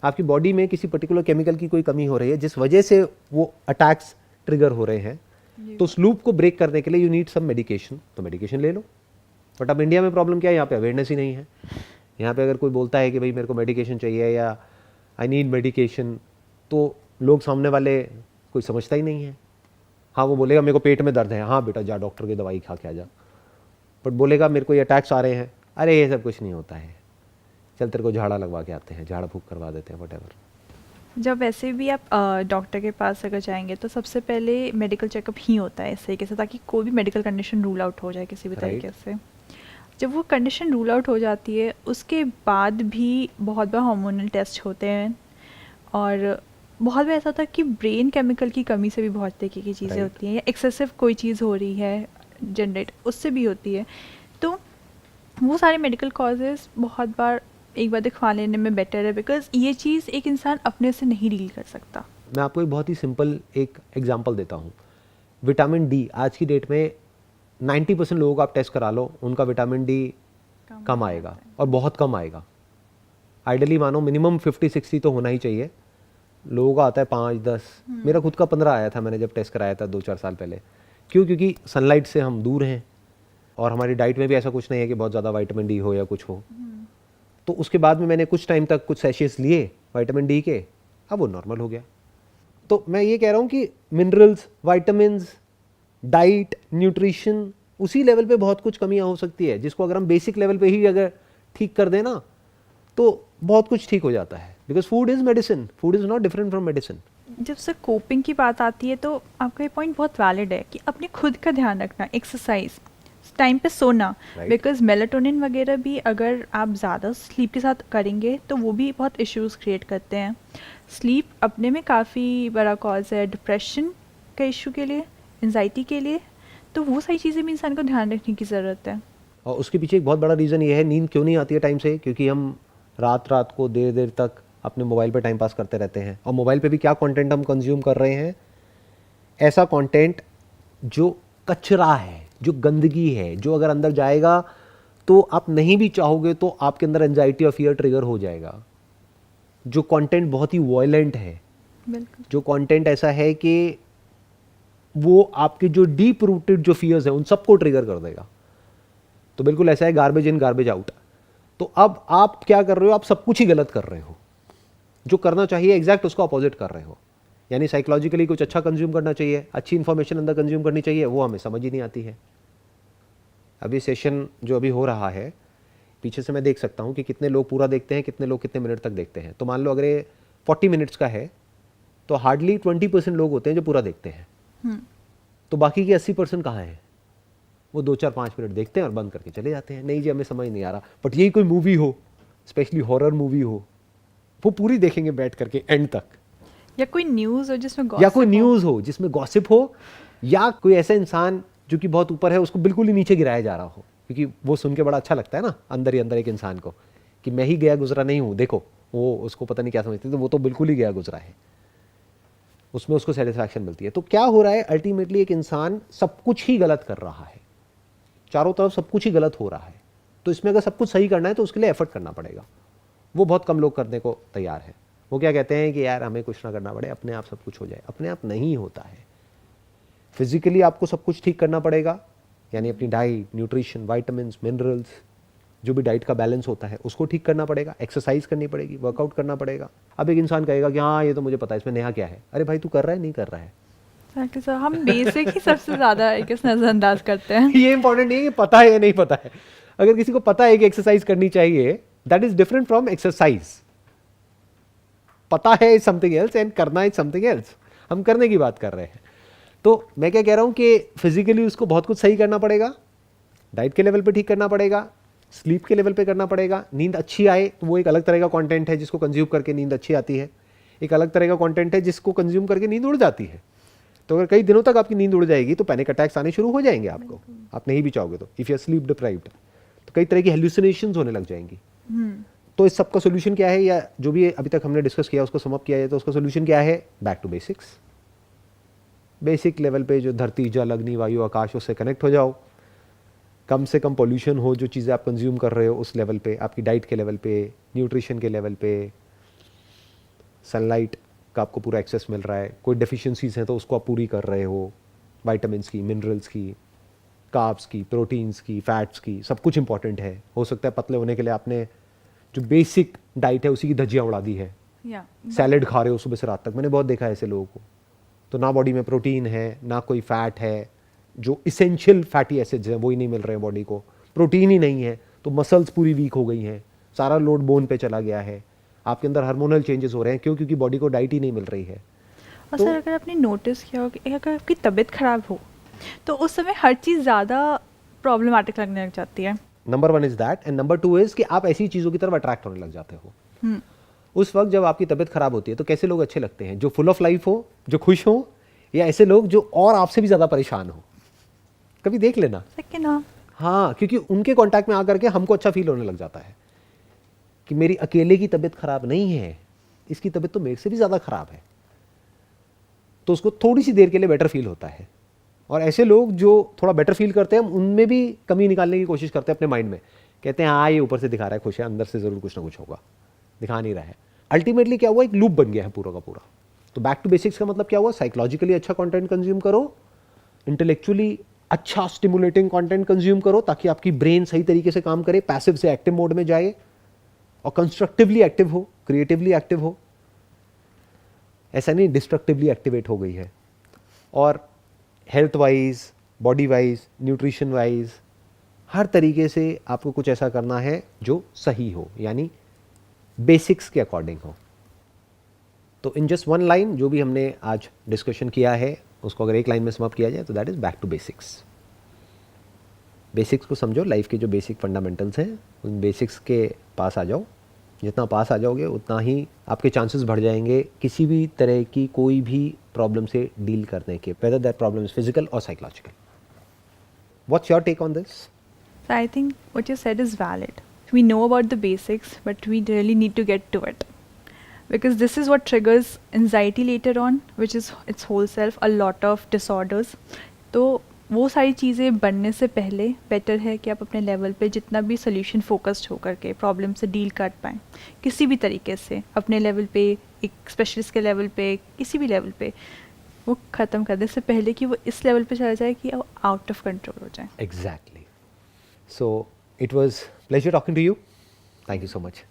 आपकी बॉडी में किसी पर्टिकुलर केमिकल की कोई कमी हो रही है जिस वजह से वो अटैक्स ट्रिगर हो रहे हैं, तो उस लूप को ब्रेक करने के लिए यू नीड सम मेडिकेशन, तो मेडिकेशन ले लो। बट अब इंडिया में प्रॉब्लम क्या है, यहाँ पे अवेयरनेस ही नहीं है। यहाँ पे अगर कोई बोलता है कि भाई मेरे को मेडिकेशन चाहिए या आई नीड मेडिकेशन, तो लोग सामने वाले कोई समझता ही नहीं है। हाँ वो बोलेगा मेरे को पेट में दर्द है, हाँ बेटा जा डॉक्टर की दवाई खा के आ जा। बट बोलेगा मेरे को ये अटैक्स आ रहे हैं, अरे ये सब कुछ नहीं होता है, चल तेरे को झाड़ा लगवा के आते हैं, झाड़ा फूक करवा देते हैं, व्हाटएवर। जब वैसे भी आप डॉक्टर के पास अगर जाएंगे तो सबसे पहले मेडिकल चेकअप ही होता है इस तरीके से, ताकि कोई भी मेडिकल कंडीशन रूल आउट हो जाए किसी भी तरीके से। जब वो कंडीशन रूल आउट हो जाती है उसके बाद भी बहुत बार हार्मोनल टेस्ट होते हैं, और बहुत बार ऐसा होता है कि ब्रेन केमिकल की कमी से भी बहुत तरीके की चीज़ें होती हैं, या एक्सेसिव कोई चीज़ हो रही है जनरेट, उससे भी होती है। तो वो सारे मेडिकल कॉजेज़ बहुत बार एक बार दिखवा लेने में बेटर है, बिकॉज ये चीज़ एक इंसान अपने से नहीं डील कर सकता। मैं आपको एक बहुत ही सिंपल एक एग्जांपल देता हूँ। विटामिन डी आज की डेट में 90% लोगों को आप टेस्ट करा लो, उनका विटामिन डी कम आएगा, और बहुत कम आएगा। आइडियली मानो मिनिमम 50-60 तो होना ही चाहिए, लोगों का आता है 5-10। मेरा खुद का 15 आया था मैंने जब टेस्ट कराया था 2-4 साल पहले। क्यों? क्योंकि सनलाइट से हम दूर हैं, और हमारी डाइट में भी ऐसा कुछ नहीं है कि बहुत ज़्यादा विटामिन डी हो या कुछ हो। तो उसके बाद में मैंने कुछ टाइम तक कुछ सेशेस लिए विटामिन डी के, अब वो नॉर्मल हो गया। तो मैं ये कह रहा हूँ कि मिनरल्स, विटामिन्स, डाइट, न्यूट्रिशन, उसी लेवल पे बहुत कुछ कमियां हो सकती है, जिसको अगर हम बेसिक लेवल पे ही अगर ठीक कर दें ना तो बहुत कुछ ठीक हो जाता है। Because food is medicine, food is not different from medicine. जब से कोपिंग की बात आती है तो आपका ये पॉइंट बहुत वैलिड है कि अपने खुद का ध्यान रखना, एक्सरसाइज, टाइम पे सोना, Right. बिकॉज मेलाटोनिन वगैरह भी अगर आप ज़्यादा स्लीप के साथ करेंगे तो वो भी बहुत इश्यूज क्रिएट करते हैं। स्लीप अपने में काफ़ी बड़ा कॉज है डिप्रेशन का इशू के लिए, एनजाइटी के लिए, तो वो सारी चीज़ें भी इंसान को ध्यान रखने की ज़रूरत है। और उसके पीछे एक बहुत बड़ा रीज़न ये है, नींद क्यों नहीं आती है टाइम से, क्योंकि हम रात रात को देर देर तक अपने मोबाइल पे टाइम पास करते रहते हैं। और मोबाइल पे भी क्या कंटेंट हम कंज्यूम कर रहे हैं, ऐसा कंटेंट जो कचरा है, जो गंदगी है, जो अगर अंदर जाएगा तो आप नहीं भी चाहोगे तो आपके अंदर एंजाइटी और फियर ट्रिगर हो जाएगा। जो कंटेंट बहुत ही वायलेंट है, बिल्कुल। जो कंटेंट ऐसा है कि वो आपके जो डीप रूटेड जो फियर्स हैं उन सबको ट्रिगर कर देगा। तो बिल्कुल ऐसा है, गार्बेज इन गार्बेज आउट। तो अब आप क्या कर रहे हो, आप सब कुछ ही गलत कर रहे हो। जो करना चाहिए एग्जैक्ट उसका अपोजिट कर रहे हो। यानी साइकोलॉजिकली कुछ अच्छा कंज्यूम करना चाहिए, अच्छी इंफॉर्मेशन अंदर कंज्यूम करनी चाहिए, वो हमें समझ ही नहीं आती है। अभी सेशन जो अभी हो रहा है, पीछे से मैं देख सकता हूँ कि कितने लोग पूरा देखते हैं, कितने लोग कितने मिनट तक देखते हैं। तो मान लो अगर ये 40 मिनट्स का है तो हार्डली 20% लोग होते हैं जो पूरा देखते हैं। तो बाकी के 80% कहाँ हैं? वो 2-4-5 मिनट देखते हैं और बंद करके चले जाते हैं। नहीं जी, हमें समझ नहीं आ रहा। बट यही कोई मूवी हो, स्पेशली हॉरर मूवी हो, वो पूरी देखेंगे बैठ करके एंड तक। या कोई न्यूज़ हो जिसमें या कोई न्यूज़ हो जिसमें गॉसिप हो, या कोई ऐसा इंसान जो कि बहुत ऊपर है उसको बिल्कुल ही नीचे गिराया जा रहा हो, क्योंकि वो सुन के बड़ा अच्छा लगता है ना अंदर ही अंदर एक इंसान को कि मैं ही गया गुजरा नहीं हूँ, देखो वो उसको पता नहीं क्या समझती, तो वो तो बिल्कुल ही गया गुजरा है, उसमें उसको सेटिस्फैक्शन मिलती है। तो क्या हो रहा है, अल्टीमेटली एक इंसान सब कुछ ही गलत कर रहा है, चारों तरफ सब कुछ ही गलत हो रहा है। तो इसमें अगर सब कुछ सही करना है तो उसके लिए एफर्ट करना पड़ेगा। वो बहुत कम लोग करने को तैयार है। वो क्या कहते हैं कि यार हमें कुछ ना करना पड़े, अपने आप सब कुछ हो जाए। अपने आप नहीं होता है। फिजिकली आपको सब कुछ ठीक करना पड़ेगा, यानी अपनी डाइट, न्यूट्रिशन, वाइटामिन्स, मिनरल्स, जो भी डाइट का बैलेंस होता है उसको ठीक करना पड़ेगा। एक्सरसाइज करनी पड़ेगी, वर्कआउट करना पड़ेगा। अब एक इंसान कहेगा कि हाँ ये तो मुझे पता है, इसमें नया क्या है। अरे भाई तू कर रहा है, नहीं कर रहा है। सर हम बेसिक ही सबसे ज़्यादा नज़रअंदाज करते हैं। ये इंपॉर्टेंट नहीं है कि पता है या नहीं पता है। अगर किसी को पता है कि एक्सरसाइज करनी चाहिए, that is different from exercise. पता है इज समथिंग एल्स एंड करना इज समथिंग एल्स। हम करने की बात कर रहे हैं। तो मैं क्या कह रहा हूं कि फिजिकली उसको बहुत कुछ सही करना पड़ेगा, डाइट के लेवल पे ठीक करना पड़ेगा, स्लीप के लेवल पे करना पड़ेगा। नींद अच्छी आए तो वो एक अलग तरह का कंटेंट है जिसको कंज्यूम करके नींद अच्छी आती है। एक अलग तरह का कंटेंट है जिसको कंज्यूम करके नींद उड़ जाती है। तो अगर कई दिनों तक आपकी नींद उड़ जाएगी तो पैनिक अटैक्स आने शुरू हो जाएंगे आपको, आप नहीं भी चाहोगे तो। If you are sleep deprived तो कई तरह की हेल्यूसिनेशंस होने लग जाएंगी। तो इस सब का सोल्यूशन क्या है, या जो भी अभी तक हमने डिस्कस किया उसको समअप किया है, तो उसका सोल्यूशन क्या है? Back to basics. Basic level पे जो धरती, जल, अग्नि, वायु, आकाश, उससे कनेक्ट हो जाओ। कम से कम पोल्यूशन हो, जो चीज़ें आप कंज्यूम कर रहे हो उस लेवल पे, आपकी डाइट के लेवल पे, न्यूट्रिशन के लेवल पे, सनलाइट का आपको पूरा एक्सेस मिल रहा है। कोई डेफिशिएंसीज हैं तो उसको आप पूरी कर रहे हो, विटामिन्स की, मिनरल्स की, कार्ब्स की, प्रोटीन्स की, फैट्स की, सब कुछ इंपॉर्टेंट है। हो सकता है पतले होने के लिए आपने जो बेसिक डाइट है उसी की धज्जियाँ उड़ा दी है, सैलेड खा रहे हो सुबह से रात तक। मैंने बहुत देखा है ऐसे लोगों को। तो ना बॉडी में प्रोटीन है, ना कोई फैट है, जो इसेंशियल फैटी एसिड्स हैं वो ही नहीं मिल रहे हैं बॉडी को, प्रोटीन ही नहीं है, तो मसल्स पूरी वीक हो गई हैं, सारा लोड बोन पे चला गया है, आपके अंदर हार्मोनल चेंजेस हो रहे हैं। क्यों? क्योंकि बॉडी को डाइट ही नहीं मिल रही है। और सर अगर आपने नोटिस किया हो कि अगर आपकी तबीयत खराब हो तो उस समय हर चीज़ ज़्यादा प्रॉब्लमेटिक लगने लग जाती है। Number 1 is that, and number 2 is कि आप ऐसी चीज़ों की तरफ अट्रैक्ट होने लग जाते हो। उस वक्त जब आपकी तबीयत खराब होती है तो कैसे लोग अच्छे लगते हैं? जो फुल ऑफ लाइफ हो, जो खुश हो, या ऐसे लोग जो और आपसे भी ज़्यादा परेशान हो? कभी देख लेना। हाँ, क्योंकि उनके कांटेक्ट में आकर के हमको अच्छा फील होने लग जाता है कि मेरी अकेले की तबीयत खराब नहीं है, इसकी तबीयत तो मेरे से भी ज़्यादा खराब है। तो उसको थोड़ी सी देर के लिए बेटर फील होता है। और ऐसे लोग जो थोड़ा बेटर फील करते हैं, उनमें भी कमी निकालने की कोशिश करते हैं अपने माइंड में। कहते हैं हाँ ये ऊपर से दिखा रहा है खुश है, अंदर से ज़रूर कुछ ना कुछ होगा, दिखा नहीं रहा है। अल्टीमेटली क्या हुआ, एक लूप बन गया है पूरा का पूरा। तो बैक टू बेसिक्स का मतलब क्या हुआ? साइकोलॉजिकली अच्छा कंटेंट कंज्यूम करो, इंटेलेक्चुअली अच्छा स्टिमुलेटिंग कंटेंट कंज्यूम करो ताकि आपकी ब्रेन सही तरीके से काम करे, पैसिव से एक्टिव मोड में जाए और कंस्ट्रक्टिवली एक्टिव हो, क्रिएटिवली एक्टिव हो। ऐसा नहीं डिस्ट्रक्टिवली एक्टिवेट हो गई है। और health wise, body wise, nutrition wise, हर तरीके से आपको कुछ ऐसा करना है जो सही हो, यानी बेसिक्स के अकॉर्डिंग हो। तो इन जस्ट वन लाइन जो भी हमने आज डिस्कशन किया है उसको अगर एक लाइन में समाप्त किया जाए तो that is back to basics. Basics को समझो, लाइफ के जो बेसिक फंडामेंटल्स हैं उन बेसिक्स के पास आ जाओ। जितना पास आ जाओगे उतना ही आपके चांसेस बढ़ जाएंगे किसी भी तरह की कोई भी प्रॉब्लम से डील करने के, whether that problem is physical और psychological. What's your take on this? So I think what you said is valid. We know about the basics, but we really need to get to it. Because this is what triggers anxiety later on, which is its whole self, a lot of disorders. तो वो सारी चीज़ें बनने से पहले better है कि आप अपने लेवल पे जितना भी सोल्यूशन फोकस्ड होकर के प्रॉब्लम से डील कर पाएँ किसी भी तरीके से, अपने लेवल पे, एक स्पेशलिस्ट के लेवल पे, किसी भी लेवल पे, वो ख़त्म करने से पहले कि वो इस लेवल पे चला जाए कि वो आउट ऑफ कंट्रोल हो जाए। Exactly. So it was pleasure talking to you. Thank you so much.